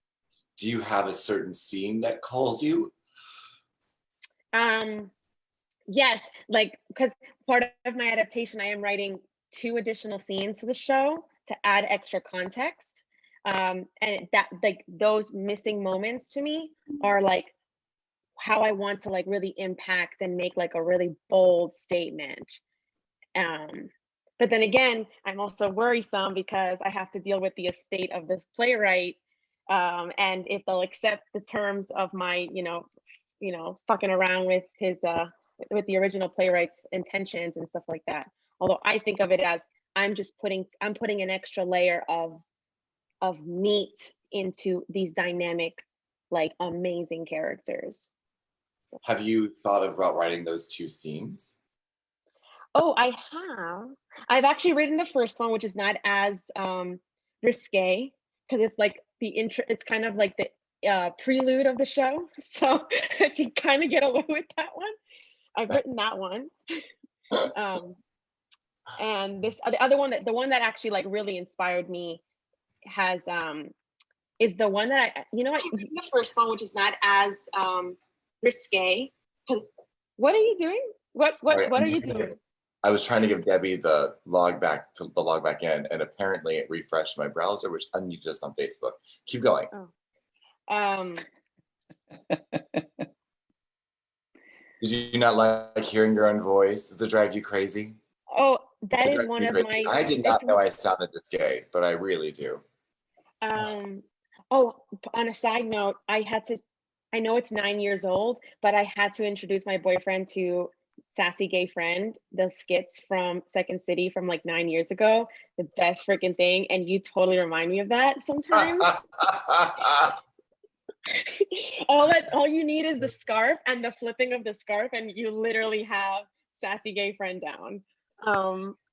[SPEAKER 1] Do you have a certain scene that calls you?
[SPEAKER 4] Yes, like, because part of my adaptation, I am writing 2 additional scenes to the show to add extra context. And that, like, those missing moments to me are like how I want to like really impact and make like a really bold statement. but then again, I'm also worrisome because I have to deal with the estate of the playwright, and if they'll accept the terms of my, fucking around with his, with the original playwright's intentions and stuff like that. Although I think of it as I'm putting an extra layer of meat into these dynamic, like amazing characters. So,
[SPEAKER 1] Have you thought about writing those two scenes?
[SPEAKER 4] oh, I have. I've actually written the first one, which is not as risque because it's like the intro. It's kind of like the prelude of the show, so I can kind of get away with that one. I've written that one, and the other one, the one that actually like really inspired me has is the one that the first one, which is not as risque. What are you doing? What are you doing?
[SPEAKER 1] I was trying to give Debbie the log back in, and apparently it refreshed my browser, which unmuted us on Facebook. Keep going.
[SPEAKER 4] Oh.
[SPEAKER 1] Did you not like hearing your own voice? Does it drive you crazy?
[SPEAKER 4] Oh, that is one of my.
[SPEAKER 1] I did not know I sounded this gay, but I really do.
[SPEAKER 4] Oh, on a side note, I know it's 9 years old, but I had to introduce my boyfriend to Sassy Gay Friend, the skits from Second City from like 9 years ago. The best freaking thing. And you totally remind me of that sometimes. All you need is the scarf and the flipping of the scarf, and you literally have Sassy Gay Friend down.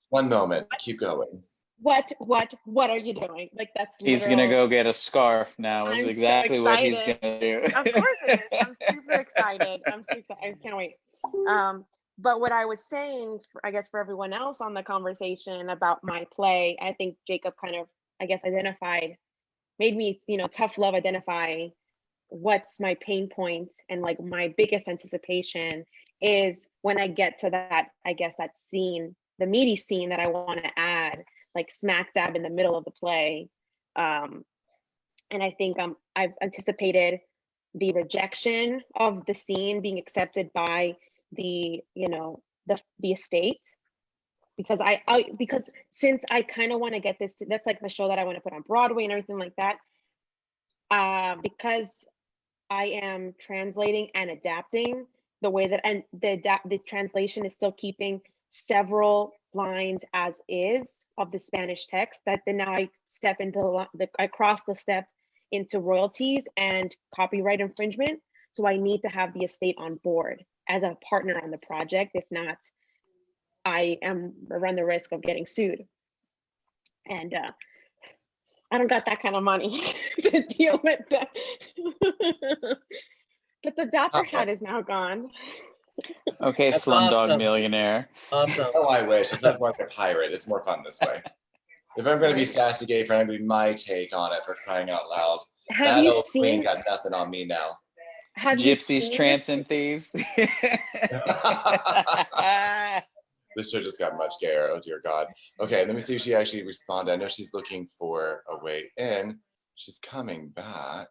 [SPEAKER 1] One moment, keep going.
[SPEAKER 4] What are you doing? Like that's
[SPEAKER 6] he's gonna go get a scarf now. Is exactly
[SPEAKER 4] so
[SPEAKER 6] what he's gonna do.
[SPEAKER 4] Of course it is. I'm super excited. I can't wait. But what I was saying, I guess for everyone else on the conversation about my play, I think Jacob kind of, I guess, made me, tough love identify what's my pain points, and like my biggest anticipation is when I get to that, I guess that scene, the meaty scene that I want to add, like smack dab in the middle of the play. And I think I've anticipated the rejection of the scene being accepted by the estate, because because since I kind of want to get this that's like the show that I want to put on Broadway and everything like that, because I am translating and adapting the way that, and the translation is still keeping several lines as is of the Spanish text, that then now I step into I cross the step into royalties and copyright infringement. So I need to have the estate on board as a partner on the project. If not, I run the risk of getting sued. And I don't got that kind of money to deal with that. But the Dapper hat is now gone.
[SPEAKER 6] Okay,
[SPEAKER 5] That's
[SPEAKER 6] Slumdog
[SPEAKER 5] awesome.
[SPEAKER 6] Millionaire.
[SPEAKER 5] Awesome.
[SPEAKER 1] Oh, I wish. It's not more like a pirate. It's more fun this way. If I'm going to be Sassy Gay Friend, it'd be my take on it, for crying out loud.
[SPEAKER 4] Have
[SPEAKER 1] That
[SPEAKER 4] you
[SPEAKER 1] old queen
[SPEAKER 4] seen?
[SPEAKER 1] got nothing on me now.
[SPEAKER 4] Have you
[SPEAKER 6] Gypsies,
[SPEAKER 4] seen
[SPEAKER 6] Trance,
[SPEAKER 4] this?
[SPEAKER 6] and Thieves.
[SPEAKER 1] This show just got much gayer. Oh dear God. Okay, let me see if she actually responded. I know she's looking for a way in. She's coming back.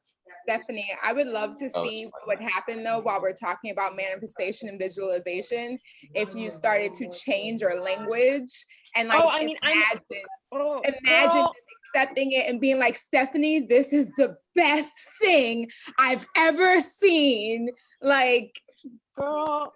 [SPEAKER 3] Stephanie, I would love to
[SPEAKER 1] Oh,
[SPEAKER 3] see what would happen though while we're talking about manifestation and visualization if you started to change your language and like imagine accepting it and being like, Stephanie, this is the best thing I've ever seen. Like,
[SPEAKER 4] girl,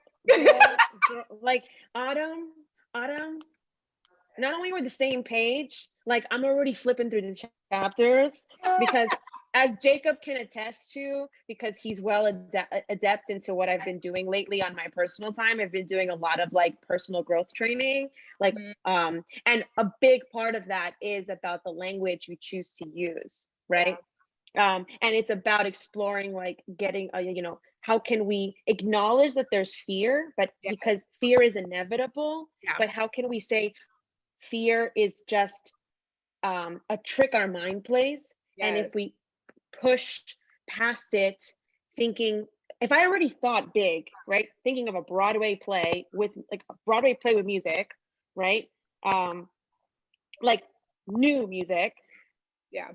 [SPEAKER 4] like Autumn, not only we're the same page, like I'm already flipping through the chapters, because as Jacob can attest to, because he's well adept into what I've been doing lately on my personal time. I've been doing a lot of like personal growth training, like, and a big part of that is about the language you choose to use, right? And it's about exploring, like getting, how can we acknowledge that there's fear, but because fear is inevitable, but how can we say fear is just a trick our mind plays? And if we push past it, thinking, if I already thought big, right? Thinking of a Broadway play with music, right? Like new music.
[SPEAKER 3] Yeah.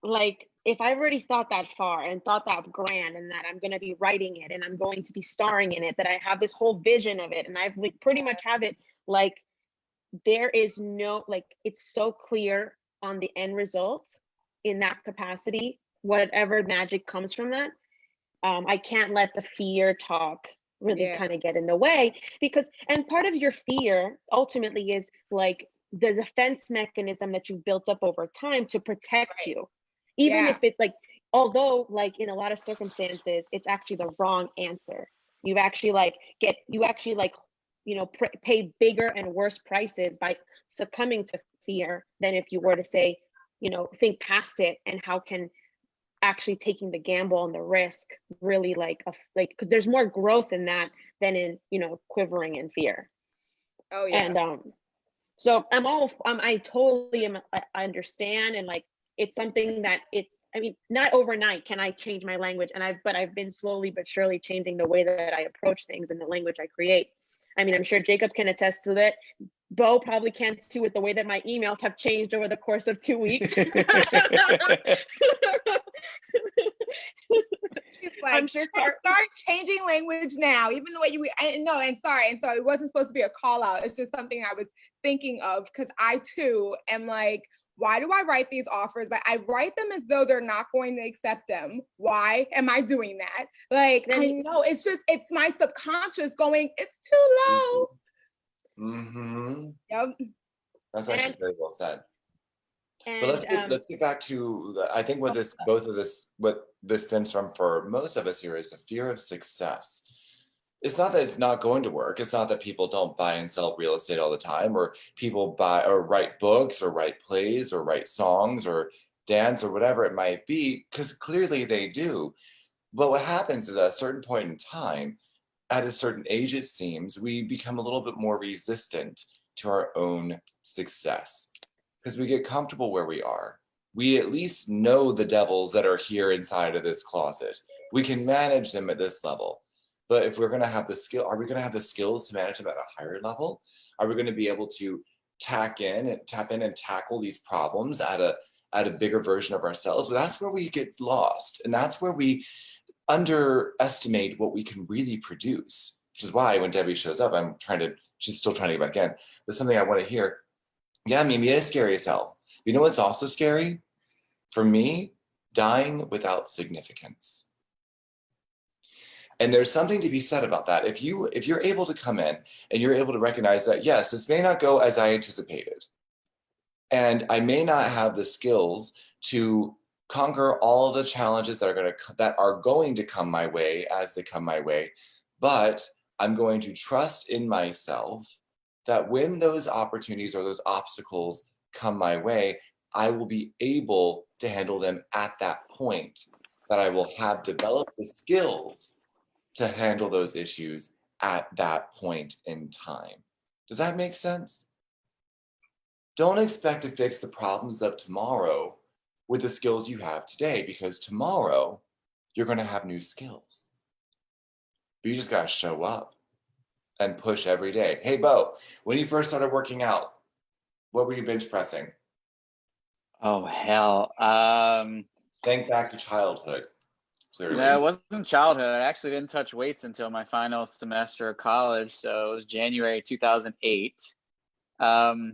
[SPEAKER 4] like, if I've already thought that far and thought that grand and that I'm going to be writing it and I'm going to be starring in it, that I have this whole vision of it and I've like pretty much have it, like, there is no, like, it's so clear on the end result in that capacity, whatever magic comes from that. I can't let the fear talk really kind of get in the way, because, and part of your fear ultimately is like the defense mechanism that you've built up over time to protect you. Even if it's like, although like in a lot of circumstances, it's actually the wrong answer. You've actually like you know, pay bigger and worse prices by succumbing to fear than if you were to say, you know, think past it, and how can actually taking the gamble and the risk really like because there's more growth in that than in, you know, quivering in fear.
[SPEAKER 3] Oh yeah.
[SPEAKER 4] And so I totally am, I understand, and like it's something that it's, I mean, not overnight can I change my language, and I've been slowly but surely changing the way that I approach things and the language I create. I mean, I'm sure Jacob can attest to that. Bo probably can too, with the way that my emails have changed over the course of 2 weeks.
[SPEAKER 3] Like,
[SPEAKER 4] I'm sure
[SPEAKER 3] start changing language now, even the way you, no, and sorry. And so it wasn't supposed to be a call out. It's just something I was thinking of, because I too am like, why do I write these offers? Like, I write them as though they're not going to accept them. Why am I doing that? Like, I know it's just, it's my subconscious going, it's too low.
[SPEAKER 1] Mm-hmm.
[SPEAKER 3] Yep.
[SPEAKER 1] That's actually very well said.
[SPEAKER 4] And,
[SPEAKER 1] But let's get back to I think what this stems from for most of us here is a fear of success. It's not that it's not going to work. It's not that people don't buy and sell real estate all the time, or people buy or write books or write plays or write songs or dance or whatever it might be, because clearly they do. But what happens is at a certain point in time, at a certain age, it seems, we become a little bit more resistant to our own success because we get comfortable where we are. We at least know the devils that are here inside of this closet. We can manage them at this level. But if we're going to have the skill, are we going to have the skills to manage them at a higher level? Are we going to be able to tap in and tackle these problems at a bigger version of ourselves? But that's where we get lost. And that's where we underestimate what we can really produce, which is why when Debbie shows up, she's still trying to get back in. There's something I want to hear. Yeah, Mimi, it is scary as hell. You know what's also scary? For me, dying without significance. And there's something to be said about that. If you're able to come in and you're able to recognize that, yes, this may not go as I anticipated, and I may not have the skills to conquer all the challenges that are going to come my way as they come my way, but I'm going to trust in myself that when those opportunities or those obstacles come my way, I will be able to handle them at that point, that I will have developed the skills to handle those issues at that point in time. Does that make sense? Don't expect to fix the problems of tomorrow with the skills you have today, because tomorrow you're going to have new skills. But you just got to show up and push every day. Hey, Bo, when you first started working out, what were you bench pressing?
[SPEAKER 6] Oh, hell.
[SPEAKER 1] Think back to childhood. Clearly.
[SPEAKER 6] No, it wasn't childhood. I actually didn't touch weights until my final semester of college. So it was January 2008. I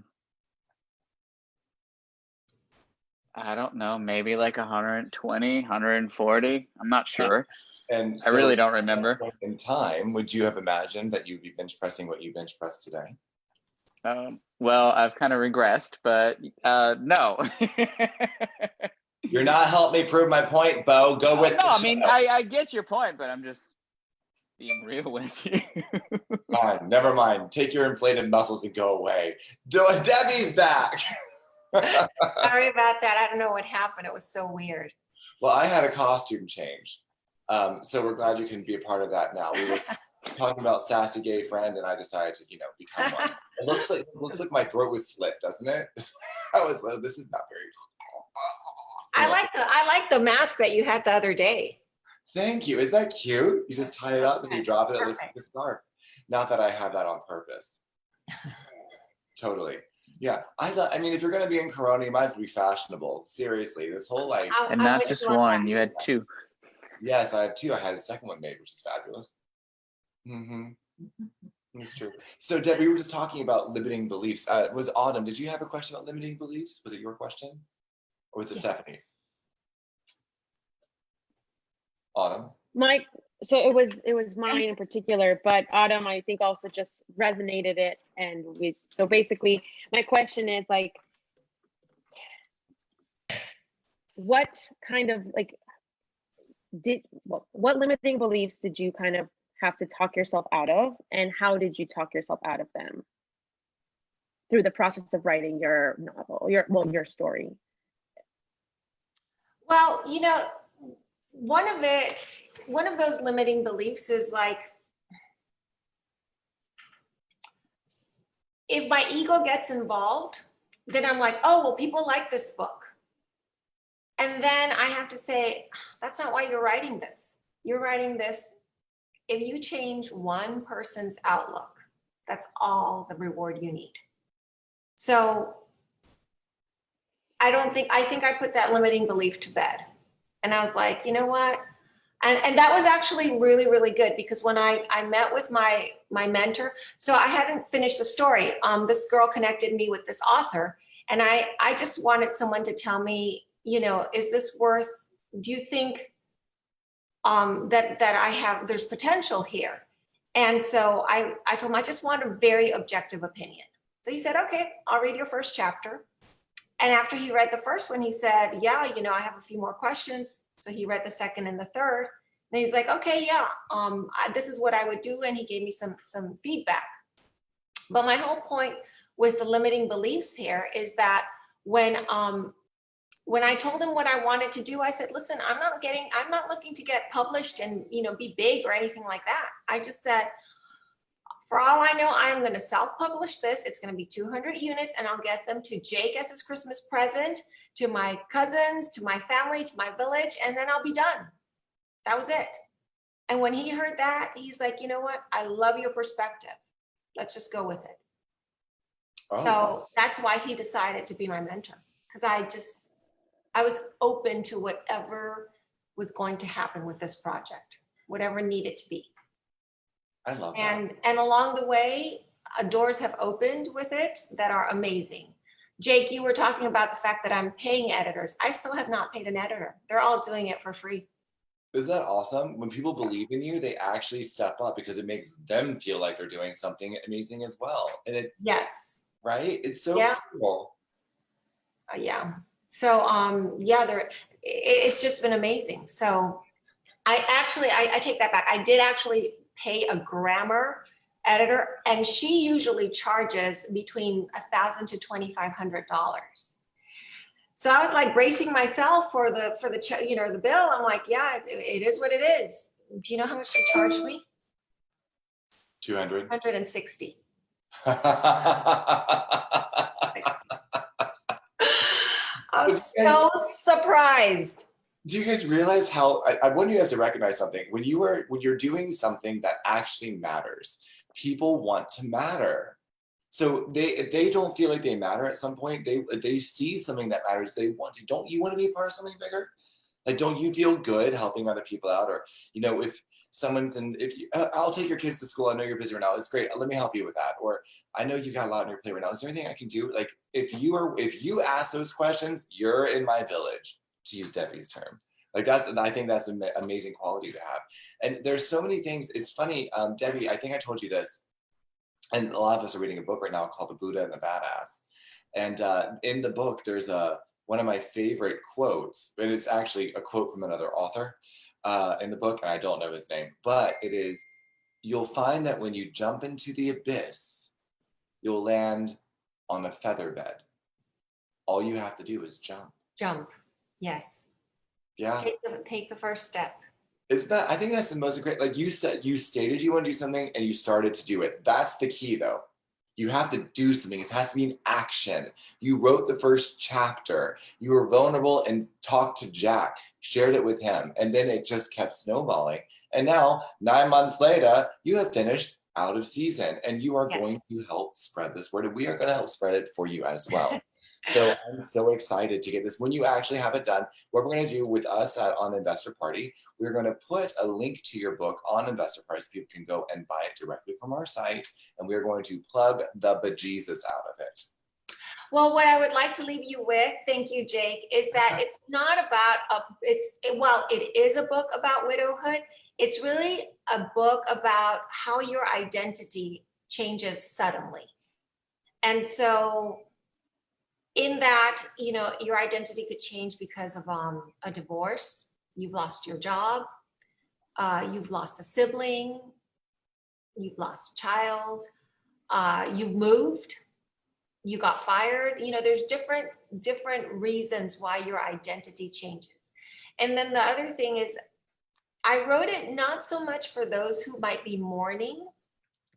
[SPEAKER 6] don't know, maybe like 120, 140. I'm not sure.
[SPEAKER 1] And
[SPEAKER 6] I really don't remember.
[SPEAKER 1] In time, would you have imagined that you'd be bench pressing what you bench press today?
[SPEAKER 6] Well, I've kind of regressed, but no.
[SPEAKER 1] You're not helping me prove my point, Bo. Go with
[SPEAKER 6] no, I mean, I get your point, but I'm just being real with you.
[SPEAKER 1] Fine, never mind. Take your inflated muscles and go away. Debbie's back.
[SPEAKER 2] Sorry about that. I don't know what happened. It was so weird.
[SPEAKER 1] Well, I had a costume change. So we're glad you can be a part of that now. We were talking about sassy gay friend, and I decided to, become one. It looks like my throat was slit, doesn't it? I was like, this is not very.
[SPEAKER 2] I like the mask that you had the other day.
[SPEAKER 1] Thank you. Is that cute? You just tie it up and you drop it. It looks like a scarf. Not that I have that on purpose. Totally. Yeah, I mean, if you're gonna be in Corona, you might as well be fashionable. Seriously, this whole like,
[SPEAKER 6] And
[SPEAKER 2] I'm
[SPEAKER 6] not
[SPEAKER 2] with
[SPEAKER 6] just
[SPEAKER 2] you on
[SPEAKER 6] one,
[SPEAKER 2] that.
[SPEAKER 6] you had two.
[SPEAKER 1] yes, I have two. I had a second one made, which is fabulous. It's true. So, Deb, we were just talking about limiting beliefs. Was Autumn? Did you have a question about limiting beliefs? Was it your question, or was it Stephanie's? Autumn.
[SPEAKER 4] So it was mine in particular, but Autumn, I think, also just resonated it. And so basically my question is like, what kind of like what limiting beliefs did you kind of have to talk yourself out of, and how did you talk yourself out of them through the process of writing your novel, your story?
[SPEAKER 2] Well, one of those limiting beliefs is like, if my ego gets involved, then I'm like, oh, well, people like this book. And then I have to say, that's not why you're writing this. You're writing this, if you change one person's outlook, that's all the reward you need. So I think I put that limiting belief to bed. And I was like, you know what? And that was actually really, really good, because when I met with my mentor, so I hadn't finished the story. This girl connected me with this author, and I just wanted someone to tell me, is this worth, do you think that there's potential here? And so I told him, I just want a very objective opinion. So he said, okay, I'll read your first chapter. And after he read the first one, he said, yeah, I have a few more questions. So he read the second and the third. And he was like, okay, yeah, this is what I would do. And he gave me some feedback. But my whole point with the limiting beliefs here is that when I told him what I wanted to do, I said, listen, I'm not looking to get published and, be big or anything like that. I just said, for all I know, I'm going to self-publish this. It's going to be 200 units, and I'll get them to Jake as his Christmas present, to my cousins, to my family, to my village, and then I'll be done. That was it. And when he heard that, he's like, you know what? I love your perspective. Let's just go with it.
[SPEAKER 1] Oh.
[SPEAKER 2] So that's why he decided to be my mentor, because I was open to whatever was going to happen with this project, whatever needed to be.
[SPEAKER 1] I love that.
[SPEAKER 2] And along the way, doors have opened with it that are amazing. Jake, you were talking about the fact that I'm paying editors. I still have not paid an editor. They're all doing it for free.
[SPEAKER 1] Isn't that awesome? When people believe in you, they actually step up, because it makes them feel like they're doing something amazing as well. And
[SPEAKER 2] Yes.
[SPEAKER 1] right? It's so cool.
[SPEAKER 2] Yeah. So it's just been amazing. So I take that back. I did actually pay a grammar editor, and she usually charges between $1,000 to $2,500. So I was like bracing myself for the bill. I'm like, yeah, it is what it is. Do you know how much she charged me?
[SPEAKER 1] 200.
[SPEAKER 2] 160. I was so surprised.
[SPEAKER 1] Do you guys realize how, I want you guys to recognize something. When you're doing something that actually matters, people want to matter. So if they don't feel like they matter at some point, they see something that matters, they want to. Don't you want to be a part of something bigger? Like, don't you feel good helping other people out? Or, if someone's I'll take your kids to school. I know you're busy right now. It's great. Let me help you with that. Or I know you got a lot on your plate right now. Is there anything I can do? Like, if you ask those questions, you're in my village, to use Debbie's term. Like, I think that's an amazing quality to have. And there's so many things. It's funny, Debbie, I think I told you this, and a lot of us are reading a book right now called The Buddha and the Badass. And in the book, there's one of my favorite quotes, and it's actually a quote from another author in the book, and I don't know his name, but it is, you'll find that when you jump into the abyss, you'll land on a feather bed. All you have to do is jump.
[SPEAKER 2] Jump. Yes.
[SPEAKER 1] Yeah.
[SPEAKER 2] Take the first step.
[SPEAKER 1] I think that's the most great, like you said, you stated you want to do something and you started to do it. That's the key though. You have to do something. It has to be an action. You wrote the first chapter. You were vulnerable and talked to Jack, shared it with him. And then it just kept snowballing. And now 9 months later, you have finished out of season, and you are
[SPEAKER 2] Yes.
[SPEAKER 1] going to help spread this word, and we are going to help spread it for you as well. So I'm so excited to get this. When you actually have it done, what we're going to do with us on Investor Party, we're going to put a link to your book on Investor Party so people can go and buy it directly from our site, and we're going to plug the bejesus out of it.
[SPEAKER 2] Well, what I would like to leave you with, thank you, Jake, is that it's not about well, it is a book about widowhood. It's really a book about how your identity changes suddenly. And so in that, you know, your identity could change because of a divorce, you've lost your job, you've lost a sibling, you've lost a child, you've moved, you got fired. You know, there's different reasons why your identity changes. And then the other thing is, I wrote it not so much for those who might be mourning,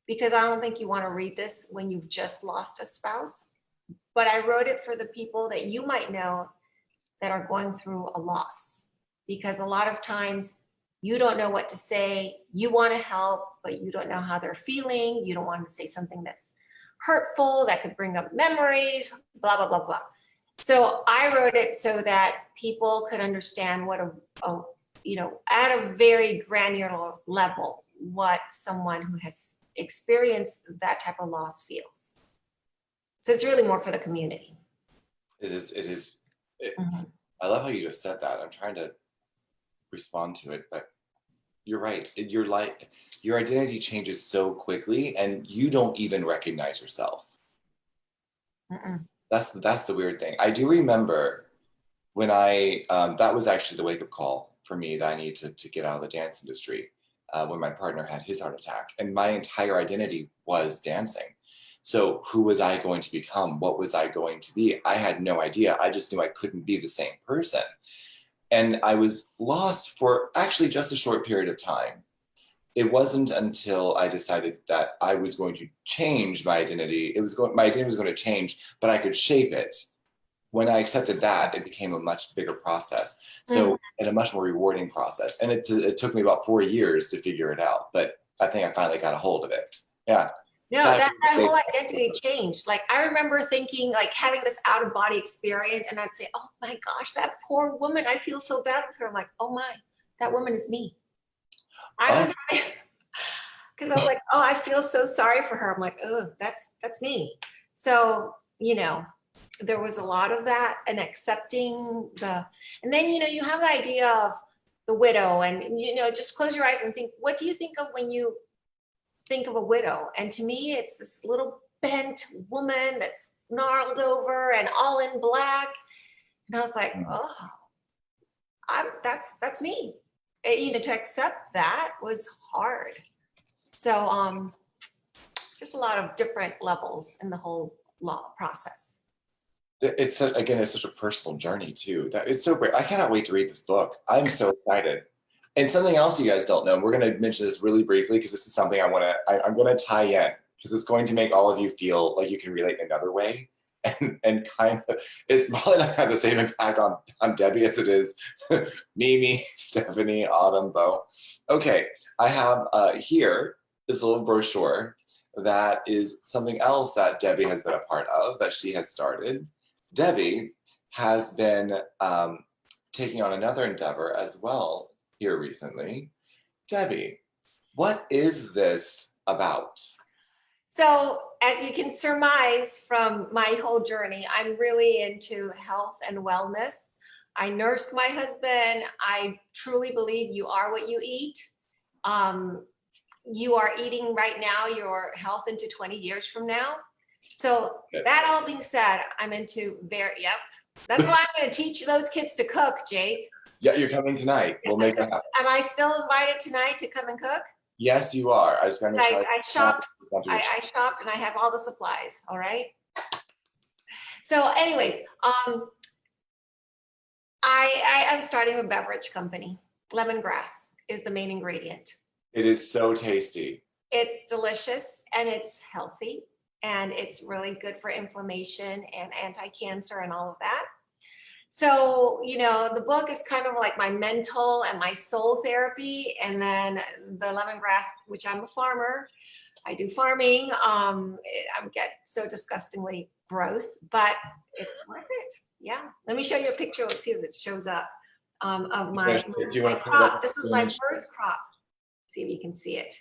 [SPEAKER 2] because I don't think you want to read this when you've just lost a spouse, but I wrote it for the people that you might know that are going through a loss, because a lot of times you don't know what to say. You want to help, but you don't know how they're feeling. You don't want to say something that's hurtful, that could bring up memories, blah, blah, blah, blah. So I wrote it so that people could understand what you know, at a very granular level, what someone who has experienced that type of loss feels. So it's really more for the community.
[SPEAKER 1] It is.
[SPEAKER 2] Mhm.
[SPEAKER 1] I love how you just said that. I'm trying to respond to it, but you're right. Your identity changes so quickly, and you don't even recognize yourself.
[SPEAKER 2] Mm-mm.
[SPEAKER 1] That's the weird thing. I do remember when that was actually the wake-up call for me that I needed to get out of the dance industry, when my partner had his heart attack, and my entire identity was dancing. So who was I going to become? What was I going to be? I had no idea. I just knew I couldn't be the same person. And I was lost for actually just a short period of time. It wasn't until I decided that I was going to change my identity. My identity was going to change, but I could shape it. When I accepted that, it became a much bigger process. So, and a much more rewarding process. And it took me about 4 years to figure it out, but I think I finally got a hold of it. Yeah.
[SPEAKER 2] No, that whole identity changed. Like, I remember thinking, like, having this out of body experience, and I'd say, oh my gosh, that poor woman, I feel so bad for her. I'm like, oh my, that woman is me. I was, because I was like, oh, I feel so sorry for her. I'm like, oh, that's me. So, you know, there was a lot of that, and accepting and then, you know, you have the idea of the widow, and, you know, just close your eyes and think, what do you think of when you think of a widow? And to me, it's this little bent woman that's gnarled over and all in black. And I was like, oh, that's me. You know, to accept that was hard. So just a lot of different levels in the whole law process.
[SPEAKER 1] It's such a personal journey too. It's so great. I cannot wait to read this book. I'm so excited. And something else you guys don't know, we're going to mention this really briefly because this is something I'm going to tie in, because it's going to make all of you feel like you can relate in another way. And kind of, it's probably not have the same impact on Debbie as it is Mimi, Stephanie, Autumn, Bo. Okay, I have here this little brochure that is something else that Debbie has been a part of, that she has started. Debbie has been taking on another endeavor as well here recently. Debbie, what is this about?
[SPEAKER 2] So, as you can surmise from my whole journey, I'm really into health and wellness. I nursed my husband. I truly believe you are what you eat. You are eating right now your health into 20 years from now. So that all being said, I'm into that's why I'm going to teach those kids to cook, Jake.
[SPEAKER 1] Yeah, you're coming tonight. We'll make that happen.
[SPEAKER 2] Am I still invited tonight to come and cook?
[SPEAKER 1] Yes, you are. I just got to make sure.
[SPEAKER 2] I shopped and I have all the supplies. All right. So anyways, I'm starting a beverage company. Lemongrass is the main ingredient.
[SPEAKER 1] It is so tasty.
[SPEAKER 2] It's delicious and it's healthy, and it's really good for inflammation and anti-cancer and all of that. So, you know, the book is kind of like my mental and my soul therapy. And then the lemongrass, which I'm a farmer, I do farming. I get so disgustingly gross, but it's worth it. Yeah. Let me show you a picture. Let's see if it shows up of my,
[SPEAKER 1] Do you
[SPEAKER 2] my
[SPEAKER 1] want to put it
[SPEAKER 2] crop.
[SPEAKER 1] up?
[SPEAKER 2] This is my first crop. See if you can see it.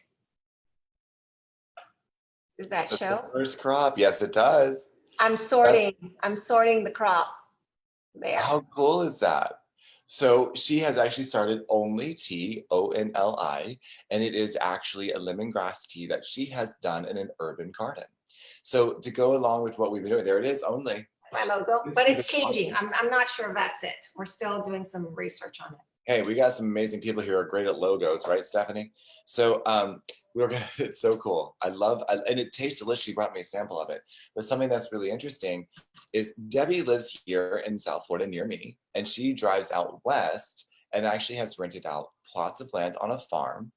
[SPEAKER 2] Does that
[SPEAKER 1] That's the
[SPEAKER 2] show?
[SPEAKER 1] first crop. Yes, it does.
[SPEAKER 2] I'm sorting the crop there.
[SPEAKER 1] How cool is that? So she has actually started Only Tea, ONLI, and it is actually a lemongrass tea that she has done in an urban garden. So to go along with what we've been doing, there it is, Only.
[SPEAKER 2] My logo, but it's changing. I'm not sure if that's it. We're still doing some research on it.
[SPEAKER 1] Hey, we got some amazing people here who are great at logos, right, Stephanie? So we're gonna, it's so cool. And it tastes delicious. She brought me a sample of it. But something that's really interesting is Debbie lives here in South Florida near me, and she drives out west and actually has rented out plots of land on a farm.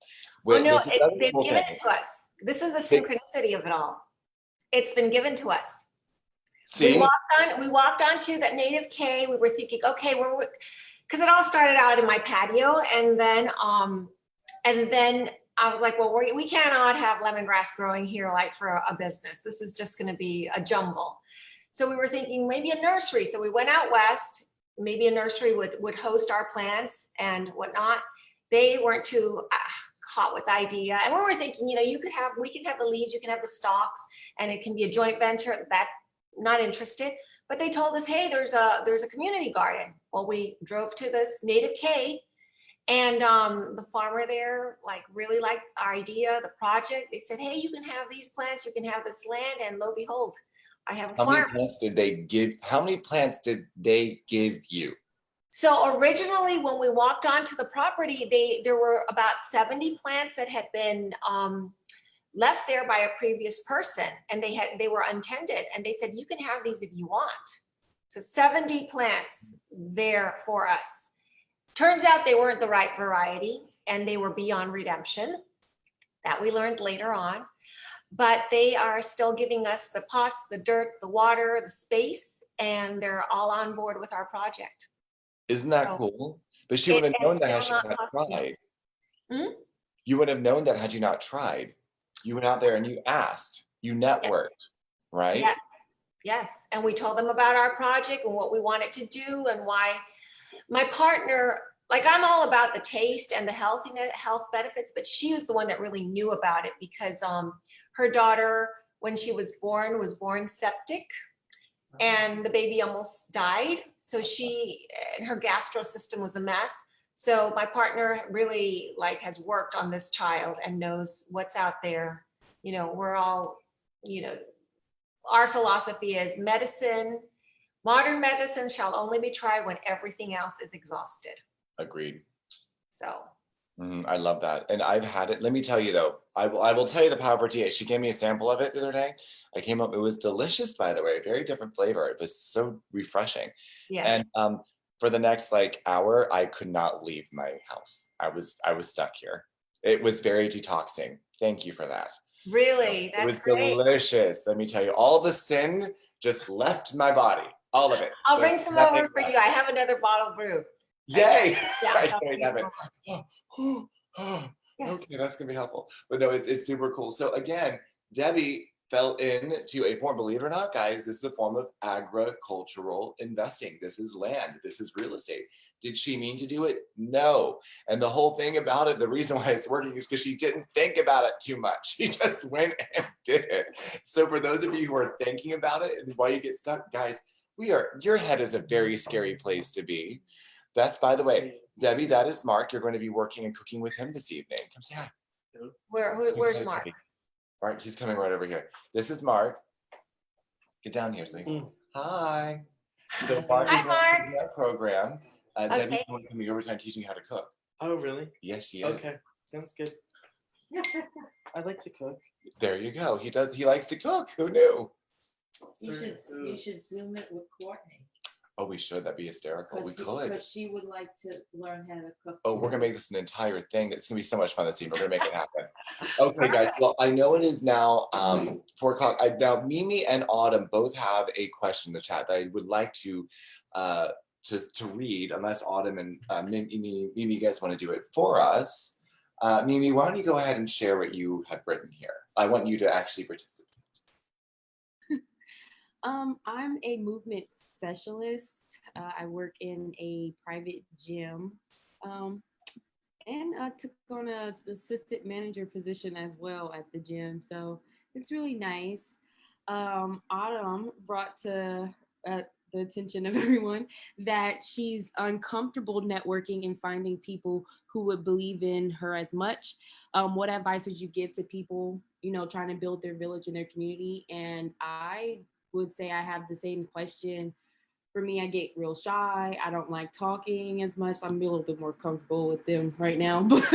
[SPEAKER 2] Oh no,
[SPEAKER 1] This is another
[SPEAKER 2] they've
[SPEAKER 1] cool
[SPEAKER 2] given
[SPEAKER 1] thing.
[SPEAKER 2] it to us. This is the
[SPEAKER 1] They-
[SPEAKER 2] synchronicity of it all. It's been given to us.
[SPEAKER 1] See?
[SPEAKER 2] We walked onto that native K. We were thinking, okay, because it all started out in my patio, and then I was like, well, we cannot have lemongrass growing here like for a business. This is just going to be a jumble. So we were thinking maybe a nursery. So we went out west. Maybe a nursery would host our plants and whatnot. They weren't too hot with the idea, and we were thinking, you know, we can have the leaves, you can have the stalks, and it can be a joint venture. That not interested. But they told us, hey, there's a community garden. Well, we drove to this native K, and the farmer there really liked our idea, the project. They said, hey, you can have these plants, you can have this land, and lo and behold, I have a
[SPEAKER 1] How many
[SPEAKER 2] farm.
[SPEAKER 1] plants did they give you?
[SPEAKER 2] So originally, when we walked onto the property, there were about 70 plants that had been left there by a previous person, and they were untended, and they said, you can have these if you want. So 70 plants there for us. Turns out they weren't the right variety, and they were beyond redemption. That we learned later on. But they are still giving us the pots, the dirt, the water, the space, and they're all on board with our project.
[SPEAKER 1] Isn't that cool? But she would have known that had she not tried. You would have known that had you not tried. You went out there and you asked, you networked, right?
[SPEAKER 2] Yes, yes. And we told them about our project and what we wanted to do and why. My partner, I'm all about the taste and the health benefits, but she was the one that really knew about it because her daughter, when she was born septic, and the baby almost died. So her gastro system was a mess. So my partner really has worked on this child and knows what's out there. You know, we're all, our philosophy is modern medicine shall only be tried when everything else is exhausted.
[SPEAKER 1] Agreed.
[SPEAKER 2] So.
[SPEAKER 1] I love that. And I've had it. Let me tell you though, I will tell you the power of tea. She gave me a sample of it the other day. It was delicious, by the way, very different flavor. It was so refreshing.
[SPEAKER 2] Yes.
[SPEAKER 1] And for the next hour, I could not leave my house. I was stuck here. It was very detoxing. Thank you for that.
[SPEAKER 2] Really? That's
[SPEAKER 1] it was
[SPEAKER 2] great.
[SPEAKER 1] delicious. Let me tell you, all the sin just left my body. All of it.
[SPEAKER 2] I'll bring some over for you. I have another bottle brew.
[SPEAKER 1] Yay!
[SPEAKER 2] Yeah,
[SPEAKER 1] Okay, that's gonna be helpful. But no, it's super cool. So again, Debbie fell into a form, believe it or not, guys, this is a form of agricultural investing. This is land, this is real estate. Did she mean to do it? No. And the whole thing about it, the reason why it's working is because she didn't think about it too much. She just went and did it. So for those of you who are thinking about it and why you get stuck, guys, your head is a very scary place to be. That's, by the way, Debbie, that is Mark. You're going to be working and cooking with him this evening. Come say hi.
[SPEAKER 2] Where's Mark?
[SPEAKER 1] All right, he's coming right over here. This is Mark. Get down here, please. Hi. So Mark is in our program. Debbie's going to come over time teaching you how to cook.
[SPEAKER 7] Oh, really?
[SPEAKER 1] Yes, she is.
[SPEAKER 7] Okay, sounds good. I like to cook.
[SPEAKER 1] There you go. He likes to cook. Who knew?
[SPEAKER 8] You should Zoom it with Courtney.
[SPEAKER 1] Oh, we should. That'd be hysterical. We could.
[SPEAKER 8] Because she would like to learn how to cook.
[SPEAKER 1] Oh, we're gonna make this an entire thing. It's gonna be so much fun this evening. We're gonna make it happen. Okay, guys. Well, I know it is now 4 o'clock. Now, Mimi and Autumn both have a question in the chat that I would like to read, unless Autumn and Mimi, you guys want to do it for us. Mimi, why don't you go ahead and share what you have written here? I want you to actually participate.
[SPEAKER 9] I'm a movement specialist. I work in a private gym, and I took on a assistant manager position as well at the gym. So it's really nice. Autumn brought to the attention of everyone that she's uncomfortable networking and finding people who would believe in her as much. What advice would you give to people, trying to build their village and their community? And I would say I have the same question. For me, I get real shy. I don't like talking as much. I'm a little bit more comfortable with them right now, but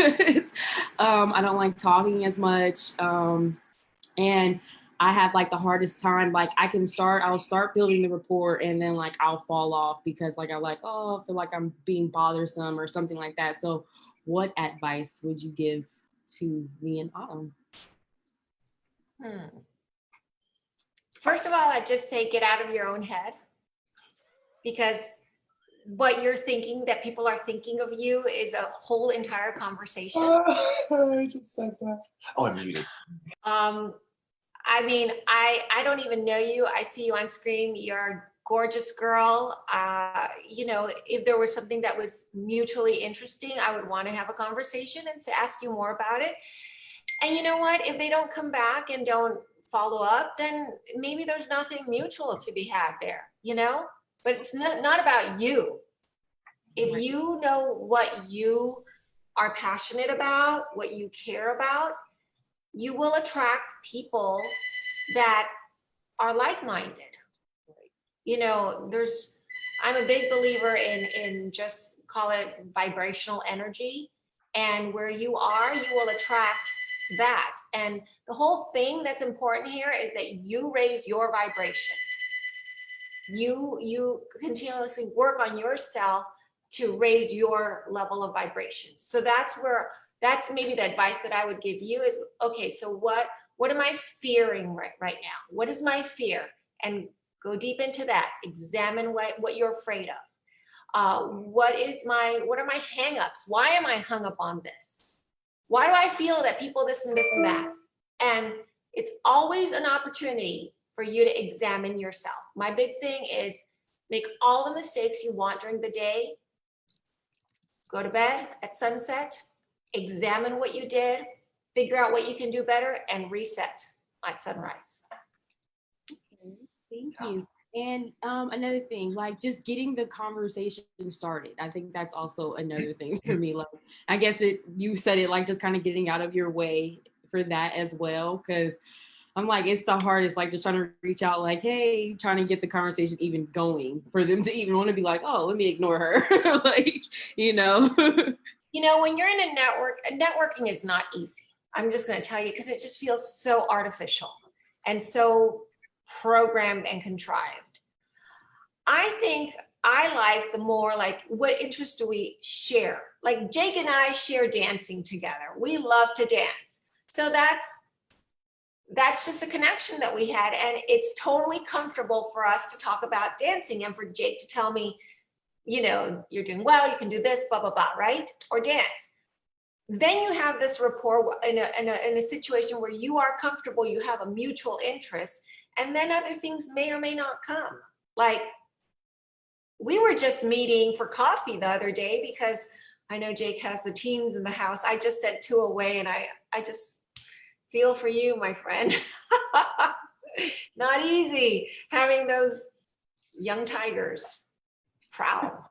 [SPEAKER 9] I don't like talking as much. And I have like the hardest time. Like I'll start building the rapport and then like I'll fall off because like I feel like I'm being bothersome or something like that. So what advice would you give to me and Autumn?
[SPEAKER 2] First of all, I'd just say get out of your own head, because what you're thinking that people are thinking of you is a whole entire conversation.
[SPEAKER 1] I just said that. Oh, I'm muted.
[SPEAKER 2] I mean, I don't even know you. I see you on screen. You're a gorgeous girl. If there was something that was mutually interesting, I would want to have a conversation and to ask you more about it. And you know what? If they don't come back and don't follow up, then maybe there's nothing mutual to be had there, But it's not about you. If you know what you are passionate about, what you care about, you will attract people that are like-minded. I'm a big believer in just call it vibrational energy. And where you are, you will attract that. And the whole thing that's important here is that you raise your vibration. You continuously work on yourself to raise your level of vibration. So that's maybe the advice that I would give you is, okay, so what am I fearing right now? What is my fear? And go deep into that. Examine what you're afraid of. What are my hangups? Why am I hung up on this? Why do I feel that people this and this and that? And it's always an opportunity for you to examine yourself. My big thing is make all the mistakes you want during the day. Go to bed at sunset, examine what you did, figure out what you can do better, and reset at sunrise.
[SPEAKER 9] Thank you. And another thing, like just getting the conversation started. I think that's also another thing for me. Like, I guess you said it, like just kind of getting out of your way for that as well. Cause I'm like, it's the hardest, like just trying to reach out like, hey, trying to get the conversation even going for them to even want to be like, oh, let me ignore her. Like,
[SPEAKER 2] when you're in a network, networking is not easy. I'm just going to tell you, because it just feels so artificial and so programmed and contrived. I think I like the more like, what interests do we share? Like Jake and I share dancing together. We love to dance. So that's just a connection that we had. And it's totally comfortable for us to talk about dancing and for Jake to tell me, you're doing well, you can do this, blah, blah, blah, right? Or dance. Then you have this rapport in a situation where you are comfortable, you have a mutual interest, and then other things may or may not come. Like we were just meeting for coffee the other day because I know Jake has the teens in the house. I just sent 2 away and I just feel for you, my friend. Not easy having those young tigers prowl.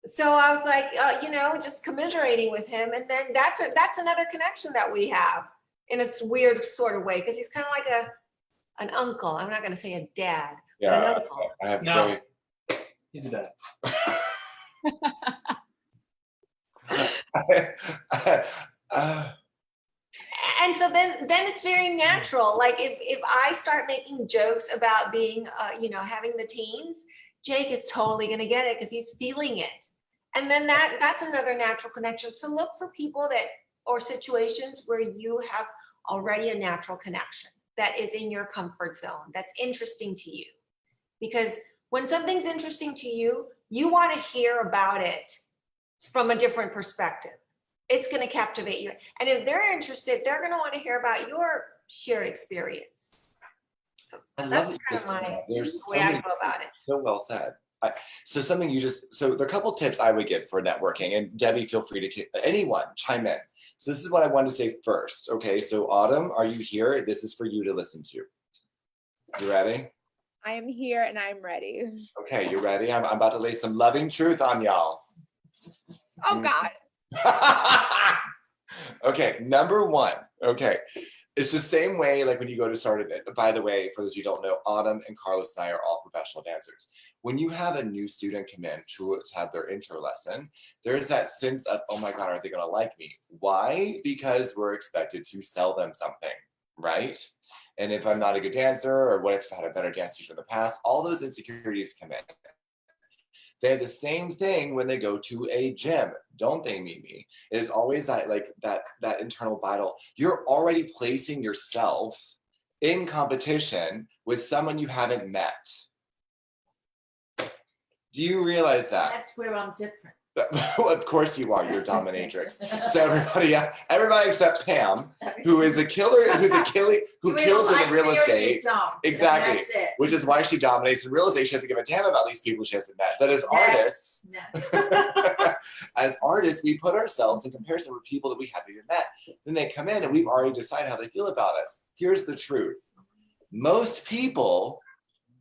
[SPEAKER 2] So I was like, just commiserating with him. And then that's another connection that we have in a weird sort of way, because he's kind of like an uncle. I'm not going to say a dad, but an uncle.
[SPEAKER 1] I have no.
[SPEAKER 7] He's a dad.
[SPEAKER 2] And so then it's very natural. Like if I start making jokes about being, having the teens, Jake is totally going to get it because he's feeling it. And then that's another natural connection. So look for people or situations where you have already a natural connection that is in your comfort zone, that's interesting to you. Because when something's interesting to you, you want to hear about it from a different perspective. it's going to captivate you. And if they're interested, they're going to want to hear about your shared experience. So
[SPEAKER 1] I love
[SPEAKER 2] that's
[SPEAKER 1] that
[SPEAKER 2] kind of
[SPEAKER 1] you said
[SPEAKER 2] my
[SPEAKER 1] that. There's
[SPEAKER 2] way I go about it.
[SPEAKER 1] so well said. So there are a couple tips I would give for networking, and Debbie, feel free to anyone chime in. So this is what I wanted to say first. Okay, so Autumn, are you here? This is for you to listen to. You ready?
[SPEAKER 3] I am here and I'm ready.
[SPEAKER 1] Okay, you ready? I'm about to lay some loving truth on y'all.
[SPEAKER 3] Oh God.
[SPEAKER 1] Okay, number one. Okay, it's the same way like when you go to start event. By the way, for those of you who don't know, Autumn and Carlos and I are all professional dancers. When you have a new student come in to have their intro lesson, there's that sense of, oh my God, are they gonna like me? Why? Because we're expected to sell them something, right? And if I'm not a good dancer, or what if I had a better dance teacher in the past, all those insecurities come in. They have the same thing when they go to a gym, don't they, Mimi? It's always that like that internal battle. You're already placing yourself in competition with someone you haven't met. Do you realize that?
[SPEAKER 8] That's where I'm different.
[SPEAKER 1] Well, of course you are. You're a dominatrix. So everybody except Pam, who is a killer, who kills it in real estate. Exactly. Which is why she dominates in real estate. She doesn't give a damn about these people she hasn't met. But as artists, as artists, we put ourselves in comparison with people that we haven't even met. Then they come in and we've already decided how they feel about us. Here's the truth. Most people,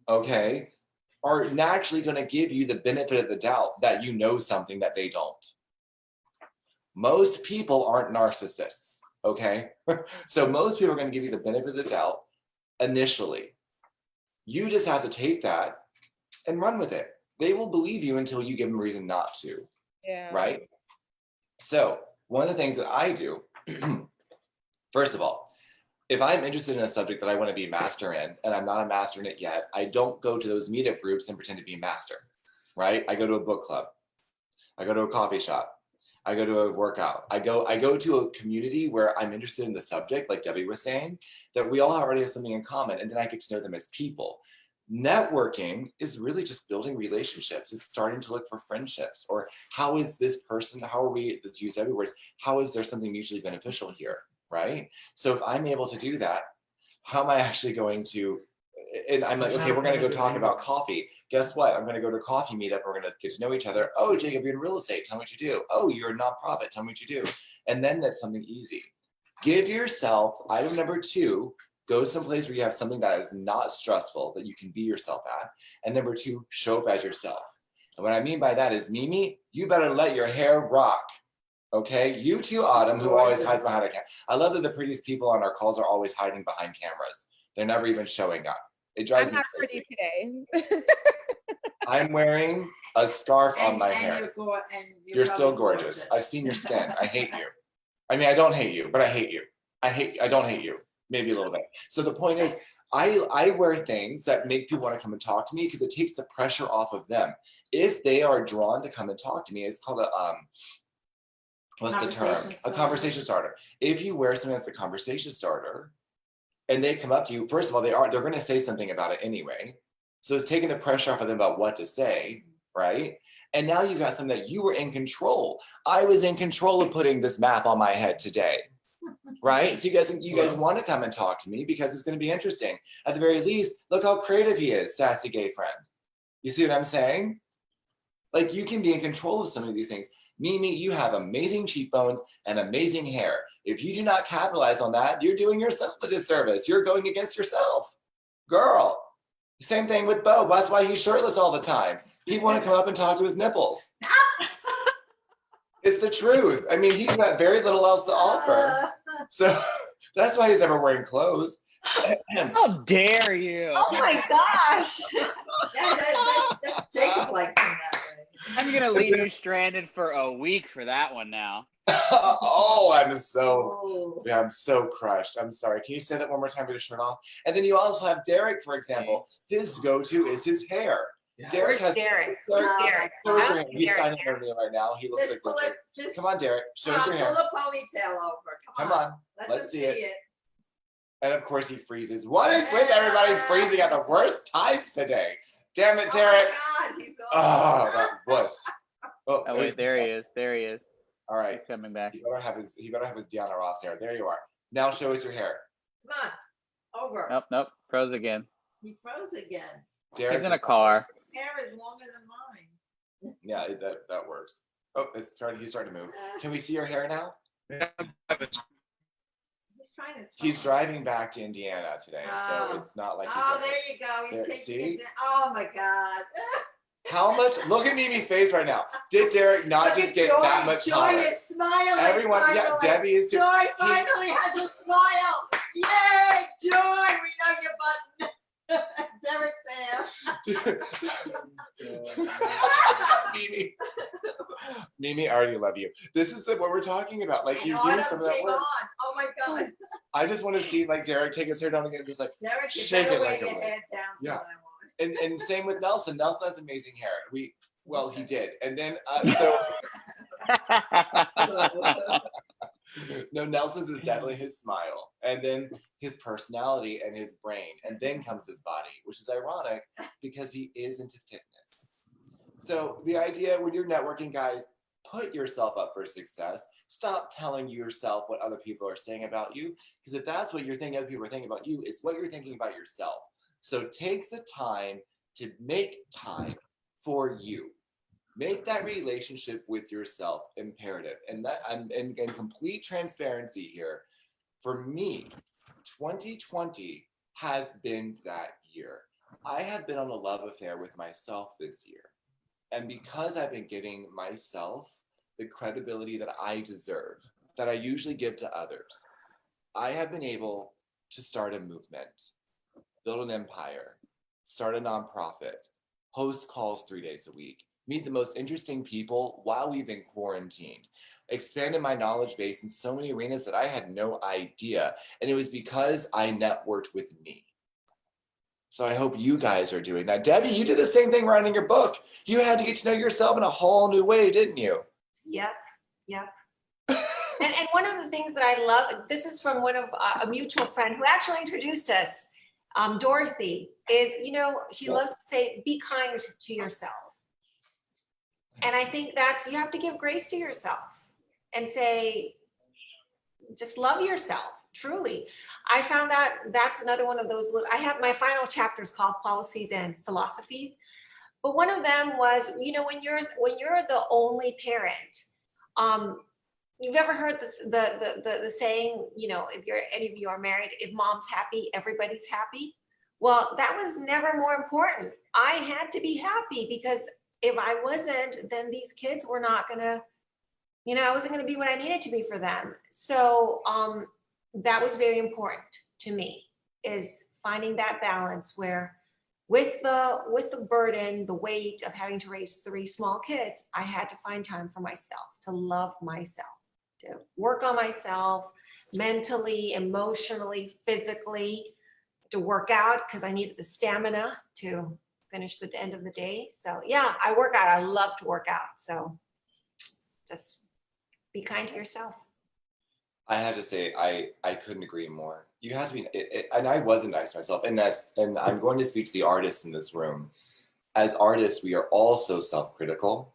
[SPEAKER 1] okay, are naturally going to give you the benefit of the doubt that you know something that they don't. Most people aren't narcissists, okay? So most people are going to give you the benefit of the doubt initially. You just have to take that and run with it. They will believe you until you give them a reason not to, right? So one of the things that I do, first of all, if I'm interested in a subject that I want to be a master in, and I'm not a master in it yet, I don't go to those meetup groups and pretend to be a master, right? I go to a book club. I go to a coffee shop. I go to a workout. I go to a community where I'm interested in the subject, like Debbie was saying, that we all already have something in common, and then I get to know them as people. Networking is really just building relationships. It's starting to look for friendships, or how is this person, how are we, let's use every word, how is there something mutually beneficial here? Right? So if I'm able to do that, how am I actually going to, and I'm like, okay, we're going to go talk about coffee. Guess what? I'm going to go to a coffee meetup. We're going to get to know each other. Oh, Jacob, you're in real estate. Tell me what you do. Oh, you're a nonprofit. Tell me what you do. And then that's something easy. Give yourself, item number 2, go someplace where you have something that is not stressful, that you can be yourself at. And number 2, show up as yourself. And what I mean by that is, Mimi, you better let your hair rock. Okay, you too, Autumn, who always hides behind a camera. I love that the prettiest people on our calls are always hiding behind cameras. They're never even showing up. It drives me crazy.
[SPEAKER 3] I'm not pretty today.
[SPEAKER 1] I'm wearing a scarf on my hair. You're still
[SPEAKER 8] really
[SPEAKER 1] gorgeous. I've seen your skin. I hate you. I mean, I don't hate you, but I hate you. I don't hate you. Maybe a little bit. So the point is, I wear things that make people want to come and talk to me because it takes the pressure off of them. If they are drawn to come and talk to me, it's called a what's the term? A conversation starter. If you wear something that's a conversation starter and they come up to you, first of all, they're going to say something about it anyway. So it's taking the pressure off of them about what to say, right? And now you got something that you were in control. I was in control of putting this map on my head today, right? So you guys want to come and talk to me because it's going to be interesting. At the very least, look how creative he is, sassy gay friend. You see what I'm saying? Like, you can be in control of some of these things. Mimi, you have amazing cheekbones and amazing hair. If you do not capitalize on that, you're doing yourself a disservice. You're going against yourself. Girl, same thing with Bo. That's why he's shirtless all the time. People want to come up and talk to his nipples. It's the truth. I mean, he's got very little else to offer. So that's why he's never wearing clothes.
[SPEAKER 6] How dare you?
[SPEAKER 2] Oh my gosh.
[SPEAKER 8] Jacob likes him that way.
[SPEAKER 6] I'm gonna leave you stranded for a week for that one now.
[SPEAKER 1] Oh, I'm so crushed. I'm sorry. Can you say that one more time with your shirt off? And then you also have Derek, for example. His go-to is his hair. Derek has
[SPEAKER 2] Derek.
[SPEAKER 1] Where's
[SPEAKER 2] Derek?
[SPEAKER 1] He's signing over me right now. He looks
[SPEAKER 8] Just
[SPEAKER 1] like
[SPEAKER 8] pull
[SPEAKER 1] legit.
[SPEAKER 8] it, just
[SPEAKER 1] Come on, Derek. Show us your hair.
[SPEAKER 8] pull a ponytail over.
[SPEAKER 1] Come on.
[SPEAKER 8] Let
[SPEAKER 1] Let's
[SPEAKER 8] them
[SPEAKER 1] see it. And of course he freezes. What is with everybody freezing at the worst times today? Damn it, Derek.
[SPEAKER 8] Oh my God, he's all
[SPEAKER 1] Oh, that wuss. Oh,
[SPEAKER 6] Oh wait, there he is. There he is.
[SPEAKER 1] All right.
[SPEAKER 6] He's coming back.
[SPEAKER 1] He better have his Deanna Ross hair. There you are. Now show us your hair.
[SPEAKER 8] Come on, over.
[SPEAKER 6] Nope, nope. Froze again.
[SPEAKER 8] He froze again.
[SPEAKER 1] Derek
[SPEAKER 6] He's in a car.
[SPEAKER 8] Hair is longer than mine.
[SPEAKER 1] Yeah, that works. Oh, he's starting to move. Can we see your hair now?
[SPEAKER 8] He's trying to.
[SPEAKER 1] He's driving back to Indiana today, so
[SPEAKER 8] Oh.
[SPEAKER 1] it's not like he's.
[SPEAKER 8] Oh, there you go. He's
[SPEAKER 1] There,
[SPEAKER 8] taking
[SPEAKER 1] see?
[SPEAKER 8] it down. Oh my God.
[SPEAKER 1] How much? Look at Mimi's face right now. Did Derek not
[SPEAKER 8] Look
[SPEAKER 1] just
[SPEAKER 8] at
[SPEAKER 1] get
[SPEAKER 8] Joy.
[SPEAKER 1] that much
[SPEAKER 8] Joy
[SPEAKER 1] hotter?
[SPEAKER 8] is smiling.
[SPEAKER 1] Everyone, yeah,
[SPEAKER 8] finally.
[SPEAKER 1] Debbie is too.
[SPEAKER 8] Joy finally has a smile. Yay, Joy! We know your button. Derek's hair.
[SPEAKER 1] Mimi, I already love you. This is what we're talking about. Like,
[SPEAKER 8] I
[SPEAKER 1] you
[SPEAKER 8] know,
[SPEAKER 1] use
[SPEAKER 8] I
[SPEAKER 1] some of
[SPEAKER 8] don't
[SPEAKER 1] that
[SPEAKER 8] came
[SPEAKER 1] work.
[SPEAKER 8] on. Oh my God.
[SPEAKER 1] I just want to see like Derek take his hair down again, just like
[SPEAKER 8] Derek, you
[SPEAKER 1] shake
[SPEAKER 8] better
[SPEAKER 1] it
[SPEAKER 8] wear
[SPEAKER 1] like a
[SPEAKER 8] your
[SPEAKER 1] wig.
[SPEAKER 8] head down.
[SPEAKER 1] Yeah.
[SPEAKER 8] for that one.
[SPEAKER 1] And same with Nelson. Nelson has amazing hair. He did. And then no, Nelson's is definitely his smile, and then his personality and his brain, and then comes his body, which is ironic because he is into fitness. So the idea when you're networking, guys, put yourself up for success. Stop telling yourself what other people are saying about you, because if that's what you're thinking other people are thinking about you, it's what you're thinking about yourself. So take the time to make time for you. Make that relationship with yourself imperative. And that I'm in complete transparency here. For me, 2020 has been that year. I have been on a love affair with myself this year. And because I've been giving myself the credibility that I deserve, that I usually give to others, I have been able to start a movement, build an empire, start a nonprofit, host calls 3 days a week, meet the most interesting people while we've been quarantined, expanded my knowledge base in so many arenas that I had no idea. And it was because I networked with me. So I hope you guys are doing that. Debbie, you did the same thing writing your book. You had to get to know yourself in a whole new way, didn't you?
[SPEAKER 2] Yep. And one of the things that I love, this is from one of a mutual friend who actually introduced us, Dorothy, is, she loves to say, be kind to yourself. And I think you have to give grace to yourself and say, just love yourself, truly. I found that's another one of those I have my final chapters called Policies and Philosophies. But one of them was, when you're the only parent, you've ever heard the saying, if any of you are married, if mom's happy, everybody's happy. Well, that was never more important. I had to be happy, because if I wasn't, then these kids were not gonna, I wasn't gonna be what I needed to be for them. So that was very important to me, is finding that balance where with the burden, the weight of having to raise 3 small kids, I had to find time for myself, to love myself, to work on myself mentally, emotionally, physically, to work out because I needed the stamina to finish the end of the day. So yeah, I work out. I love to work out. So just be kind to yourself.
[SPEAKER 1] I have to say, I couldn't agree more. You have to be, and I wasn't nice to myself. And I'm going to speak to the artists in this room. As artists, we are all so self-critical.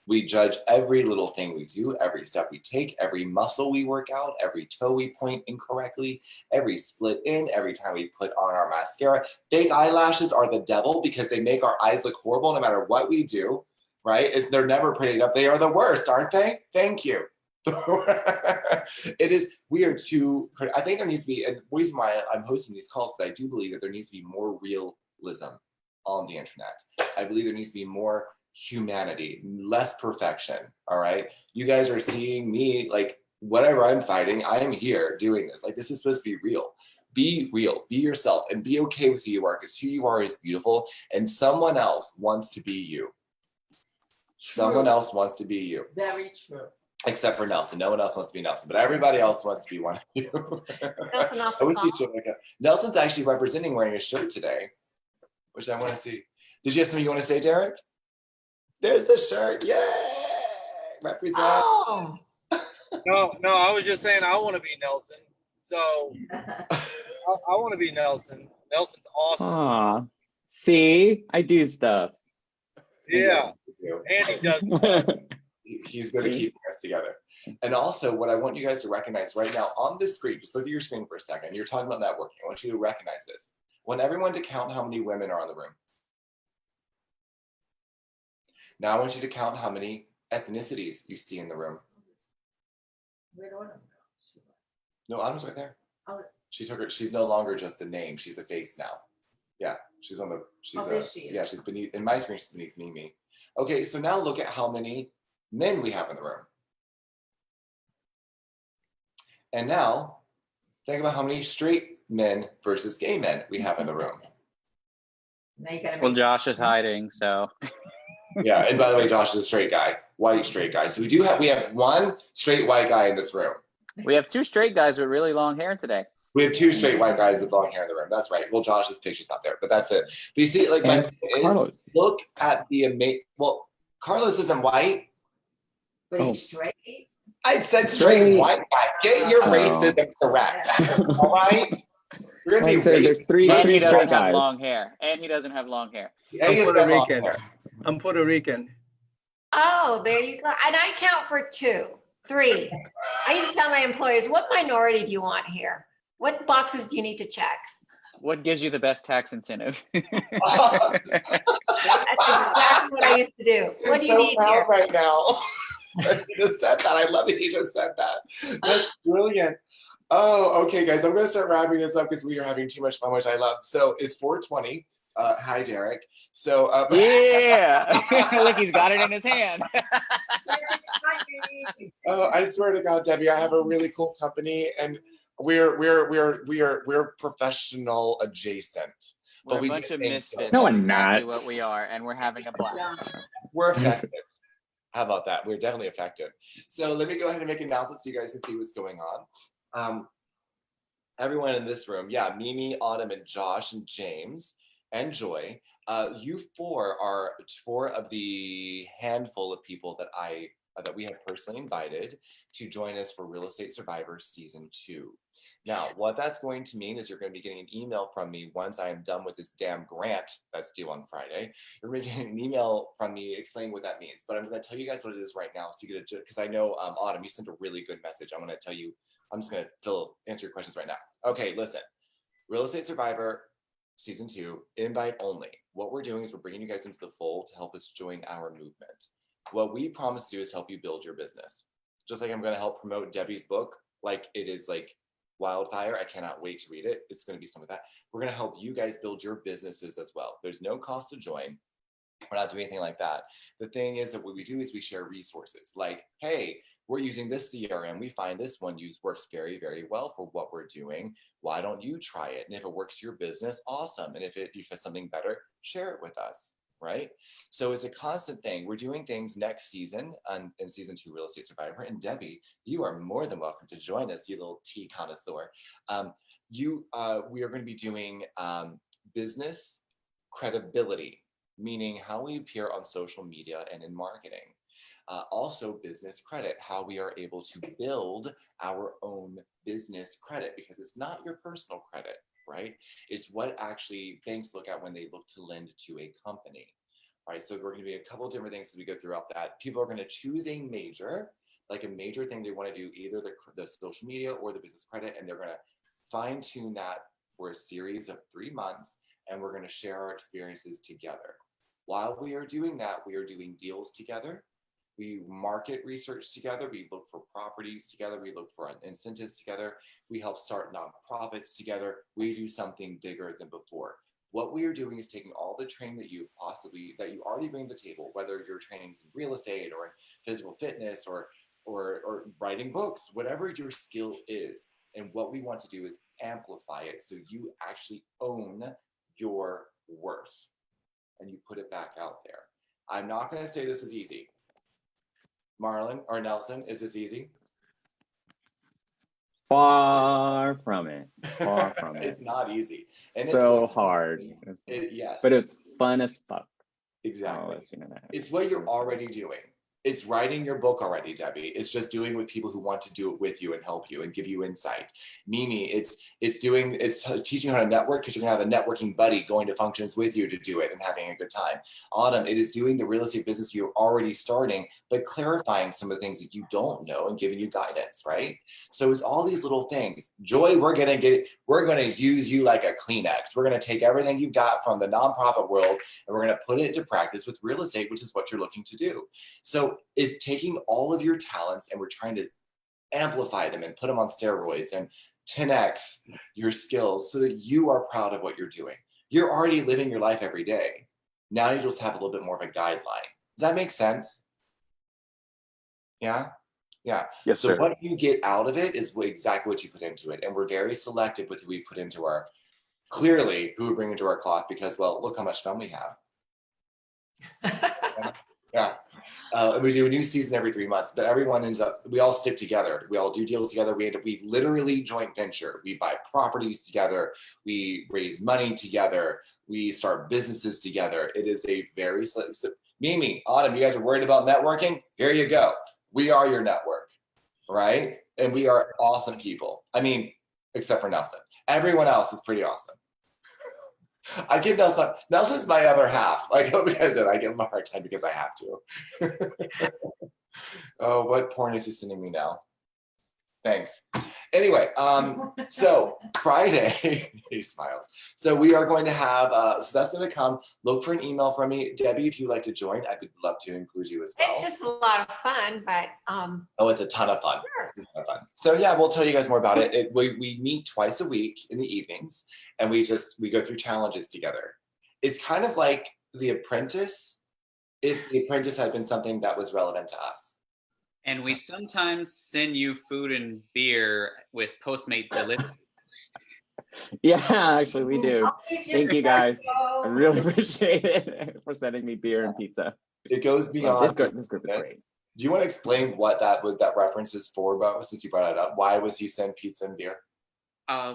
[SPEAKER 1] We judge every little thing we do, every step we take, every muscle we work out, every toe we point incorrectly, every split in, every time we put on our mascara. Fake eyelashes are the devil because they make our eyes look horrible no matter what we do, right? They're never prettied up. They are the worst, aren't they? Thank you. We are too, I think there needs to be, and the reason why I'm hosting these calls is I do believe that there needs to be more realism on the internet. I believe there needs to be more humanity, less perfection. All right. You guys are seeing me, like, whatever I'm fighting, I am here doing this. Like, this is supposed to be real. Be real, be yourself, and be okay with who you are, because who you are is beautiful, and someone else wants to be you. Someone else wants to be you.
[SPEAKER 8] Very true.
[SPEAKER 1] Except for Nelson. No one else wants to be Nelson, but everybody else wants to be one of you. I wish you should look up. Nelson's actually representing wearing a shirt today, which I want to see. Did you have something you want to say, Derek? There's the shirt. Yay! Represent.
[SPEAKER 2] Oh.
[SPEAKER 10] No, I was just saying I want to be Nelson. So I want to be Nelson. Nelson's awesome.
[SPEAKER 11] Aw. See, I do stuff.
[SPEAKER 10] Yeah. And he does stuff.
[SPEAKER 1] He's good at keeping us together. And also, what I want you guys to recognize right now on this screen, just look at your screen for a second. You're talking about networking. I want you to recognize this. I want everyone to count how many women are in the room. Now I want you to count how many ethnicities you see in the room. No, Autumn's right there. She took her. She's no longer just a name. She's a face now. Yeah, she's on the. She's beneath. In my screen, she's beneath me. Okay, so now look at how many men we have in the room. And now think about how many straight men versus gay men we have in the room.
[SPEAKER 6] Well, Josh is hiding, so.
[SPEAKER 1] Yeah, and by the way, Josh is a straight guy, white straight guy. So we have one straight white guy in this room.
[SPEAKER 6] We have 2 straight guys with really long hair today.
[SPEAKER 1] We have 2 straight white guys with long hair in the room. That's right. Well, Josh's picture's not there, but that's it. But you see, like my point is, look at the amazing. Well, Carlos isn't white.
[SPEAKER 8] But he's straight.
[SPEAKER 1] I said straight white guy. Get your racism correct. All right. We're gonna be
[SPEAKER 11] there's three
[SPEAKER 6] straight
[SPEAKER 11] guys.
[SPEAKER 6] Have long hair, and he doesn't have long hair.
[SPEAKER 5] I'm Puerto Rican. I'm Puerto Rican.
[SPEAKER 2] Oh, there you go. And I count for 2, 3. I need to tell my employees, what minority do you want here? What boxes do you need to check?
[SPEAKER 6] What gives you the best tax incentive?
[SPEAKER 2] That's exactly what I used to do. What do you need
[SPEAKER 1] proud
[SPEAKER 2] here?
[SPEAKER 1] right now. He just said that. I love that he just said that. That's brilliant. Oh, okay, guys. I'm going to start wrapping this up because we are having too much fun, which I love. So it's 4:20. Hi, Derek. So
[SPEAKER 6] yeah, look, he's got it in his hand.
[SPEAKER 1] Oh, I swear to God, Debbie, I have a really cool company, and we're professional adjacent.
[SPEAKER 6] We're
[SPEAKER 1] But we
[SPEAKER 6] a bunch of misfits.
[SPEAKER 11] No,
[SPEAKER 6] That's
[SPEAKER 11] I'm
[SPEAKER 6] exactly
[SPEAKER 11] not.
[SPEAKER 6] what we are, and we're having a blast.
[SPEAKER 1] We're effective. How about that? We're definitely effective. So let me go ahead and make announcements so you guys can see what's going on. Everyone in this room, yeah, Mimi, Autumn, and Josh, and James, and Joy, you 4 are 4 of the handful of people that we have personally invited to join us for Real Estate Survivor Season 2. Now, what that's going to mean is you're going to be getting an email from me once I am done with this damn grant that's due on Friday. You're going to get an email from me explaining what that means. But I'm going to tell you guys what it is right now, so you get a, because I know Autumn, you sent a really good message. I'm going to tell you. I'm just going to answer your questions right now. Okay, listen. Real Estate Survivor Season 2, invite only. What we're doing is we're bringing you guys into the fold to help us join our movement. What we promise to do is help you build your business. Just like I'm going to help promote Debbie's book, like it is like wildfire. I cannot wait to read it. It's going to be some of that. We're going to help you guys build your businesses as well. There's no cost to join. We're not doing anything like that. The thing is that what we do is we share resources like, hey, we're using this CRM. We find this one works very, very well for what we're doing. Why don't you try it? And if it works for your business, awesome. And if you have something better, share it with us, right? So it's a constant thing. We're doing things next season in Season 2 Real Estate Survivor. And Debbie, you are more than welcome to join us, you little tea connoisseur. We are going to be doing business credibility, meaning how we appear on social media and in marketing. Also business credit, how we are able to build our own business credit, because it's not your personal credit, right? It's what actually banks look at when they look to lend to a company, right? So we're going to be a couple of different things as we go throughout that. People are going to choose a major, like a major thing they want to do, either the social media or the business credit, and they're going to fine tune that for a series of 3 months, and we're going to share our experiences together. While we are doing that, we are doing deals together. We market research together. We look for properties together. We look for incentives together. We help start nonprofits together. We do something bigger than before. What we are doing is taking all the training that you already bring to the table, whether you're training in real estate or in physical fitness or writing books, whatever your skill is. And what we want to do is amplify it so you actually own your worth and you put it back out there. I'm not going to say this is easy. Marlon or Nelson, is this easy?
[SPEAKER 11] Far from it. Far from it.
[SPEAKER 1] It's not easy. And
[SPEAKER 11] so hard.
[SPEAKER 1] Yes.
[SPEAKER 11] But it's fun as fuck.
[SPEAKER 1] Exactly.
[SPEAKER 11] You know that.
[SPEAKER 1] It's what you're already doing. It's writing your book already, Debbie. It's just doing with people who want to do it with you and help you and give you insight. Mimi, it's teaching how to network, because you're gonna have a networking buddy going to functions with you to do it and having a good time. Autumn, it is doing the real estate business you're already starting, but clarifying some of the things that you don't know and giving you guidance, right? So it's all these little things. Joy, we're gonna use you like a Kleenex. We're gonna take everything you've got from the nonprofit world and we're gonna put it into practice with real estate, which is what you're looking to do. So it's taking all of your talents and we're trying to amplify them and put them on steroids and 10x your skills so that you are proud of what you're doing. You're already living your life every day. Now you just have a little bit more of a guideline. Does that make sense? Yeah? Yeah.
[SPEAKER 11] Yes,
[SPEAKER 1] so
[SPEAKER 11] sir.
[SPEAKER 1] What you get out of it is exactly what you put into it. And we're very selective with who we put into our, clearly who we bring into our cloth, because, well, look how much fun we have. Yeah. We do a new season every 3 months, but everyone ends up, we all stick together. We all do deals together. We literally joint venture. We buy properties together. We raise money together. We start businesses together. It is a very, Mimi, Autumn, you guys are worried about networking? Here you go. We are your network, right? And we are awesome people. I mean, except for Nelson. Everyone else is pretty awesome. I give Nelson's my other half. Like, I hope you guys know, I give him a hard time because I have to. Oh, what porn is he sending me now? Thanks. Anyway, so Friday, he smiles. So we are going to have, so that's going to come. Look for an email from me. Debbie, if you'd like to join, I would love to include you as well.
[SPEAKER 2] It's just a lot of fun, but
[SPEAKER 1] oh, it's a ton of fun.
[SPEAKER 2] Sure.
[SPEAKER 1] It's a ton of fun. So yeah, we'll tell you guys more about it. We meet twice a week in the evenings, and we go through challenges together. It's kind of like The Apprentice, if The Apprentice had been something that was relevant to us.
[SPEAKER 6] And we sometimes send you food and beer with Postmate delivery.
[SPEAKER 11] Yeah, actually, we do. Thank you guys. I really appreciate it for sending me beer and pizza.
[SPEAKER 1] It goes beyond.
[SPEAKER 11] This group is great.
[SPEAKER 1] Do you want to explain what that reference is for, Bo, since you brought it up? Why was he sent pizza and beer?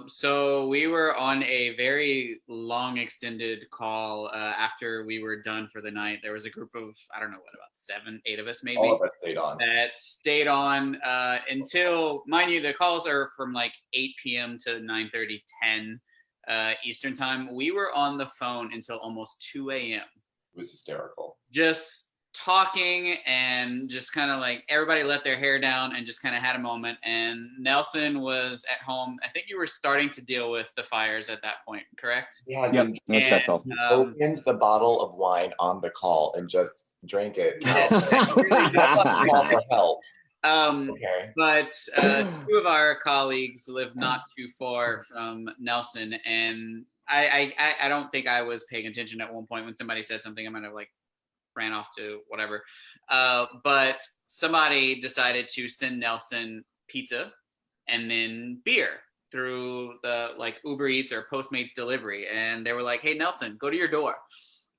[SPEAKER 6] So we were on a very long extended call after we were done for the night. There was a group of, I don't know, what, about 7, 8 of us maybe?
[SPEAKER 1] All of us stayed on.
[SPEAKER 6] That stayed on until, mind you, the calls are from like 8 p.m. to 9:30, 10 Eastern time. We were on the phone until almost 2 a.m.
[SPEAKER 1] It was hysterical.
[SPEAKER 6] Just talking and just kind of like everybody let their hair down and just kind of had a moment. And Nelson was at home. I think you were starting to deal with the fires at that point, correct?
[SPEAKER 1] Yeah.
[SPEAKER 11] Yep.
[SPEAKER 1] He opened the bottle of wine on the call and just drank it. Call for help. Okay.
[SPEAKER 6] But 2 of our colleagues live not too far from Nelson, and I don't think I was paying attention at one point when somebody said something. I might have like ran off to whatever. But somebody decided to send Nelson pizza and then beer through the like Uber Eats or Postmates delivery. And they were like, hey, Nelson, go to your door.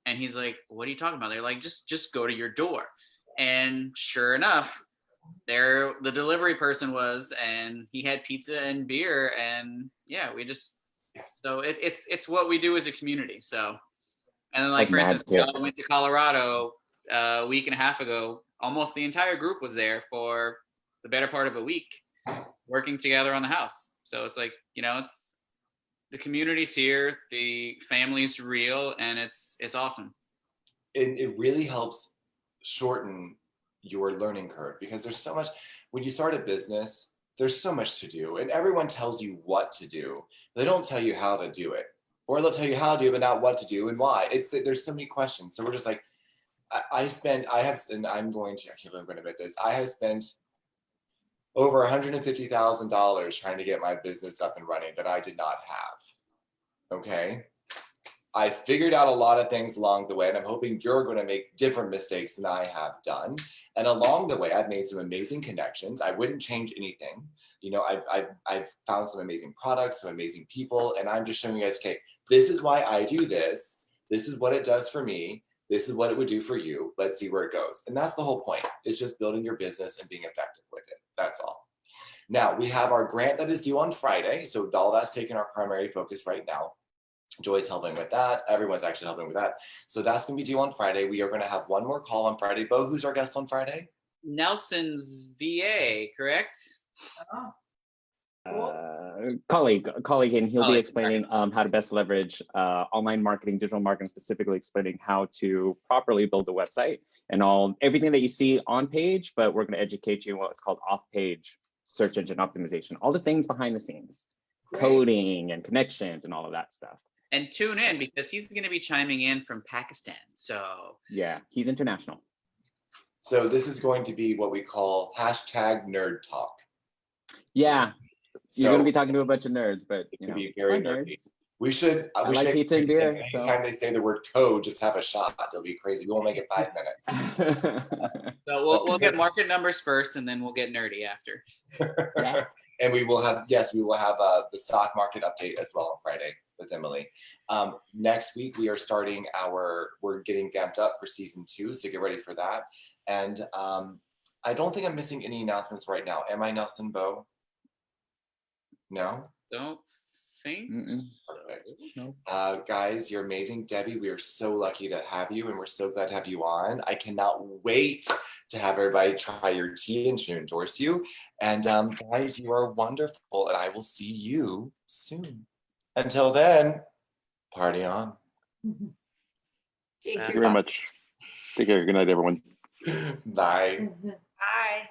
[SPEAKER 6] And he's like, what are you talking about? They're like, just go to your door. And sure enough, there the delivery person was, and he had pizza and beer. And yeah, we just, so it's what we do as a community. So. And then, like, for instance, we all went to Colorado a week and a half ago. Almost the entire group was there for the better part of a week, working together on the house. So it's like, it's the community's here, the family's real, and it's awesome.
[SPEAKER 1] It really helps shorten your learning curve, because there's so much, when you start a business, there's so much to do, and everyone tells you what to do. They don't tell you how to do it. Or they'll tell you how to do it, but not what to do and why. There's so many questions. So we're just like, I can't believe I'm going to admit this. I have spent over $150,000 trying to get my business up and running that I did not have. Okay. I figured out a lot of things along the way, and I'm hoping you're going to make different mistakes than I have done. And along the way, I've made some amazing connections. I wouldn't change anything. I've found some amazing products, some amazing people, and I'm just showing you guys, okay, this is why I do this. This is what it does for me. This is what it would do for you. Let's see where it goes. And that's the whole point. It's just building your business and being effective with it. That's all. Now, we have our grant that is due on Friday. So all that's taking our primary focus right now. Joy's helping with that. Everyone's actually helping with that. So that's going to be due on Friday. We are going to have one more call on Friday. Bo, who's our guest on Friday?
[SPEAKER 6] Nelson's VA, correct?
[SPEAKER 11] Colleague, and he'll be
[SPEAKER 6] Colleague,
[SPEAKER 11] explaining how to best leverage online marketing, digital marketing, specifically explaining how to properly build a website and everything that you see on page, but we're going to educate you in what's called off-page search engine optimization, all the things behind the scenes, coding and connections and all of that stuff.
[SPEAKER 6] And tune in because he's going to be chiming in from Pakistan. So
[SPEAKER 11] yeah, he's international.
[SPEAKER 1] So this is going to be what we call #nerd talk.
[SPEAKER 11] Yeah.
[SPEAKER 1] So,
[SPEAKER 11] you're going to be talking to a bunch of nerds, but you know,
[SPEAKER 1] be very nerdy. We should.
[SPEAKER 11] I like pizza and beer.
[SPEAKER 1] Anytime they say the word code, just have a shot. It'll be crazy. We won't make it 5 minutes.
[SPEAKER 6] So we'll get market numbers first, and then we'll get nerdy after.
[SPEAKER 11] Yeah.
[SPEAKER 1] And we will have the stock market update as well on Friday with Emily. Next week we are starting we're getting vamped up for season 2, so get ready for that. And I don't think I'm missing any announcements right now. Am I, Nelson Bo? No?
[SPEAKER 6] Don't think.
[SPEAKER 1] Perfect. No. Guys, you're amazing. Debbie, we are so lucky to have you, and we're so glad to have you on. I cannot wait to have everybody try your tea and to endorse you. And guys, you are wonderful, and I will see you soon. Until then, party on.
[SPEAKER 12] Thank you very much. Take care. Good night, everyone.
[SPEAKER 1] Bye.
[SPEAKER 8] Bye.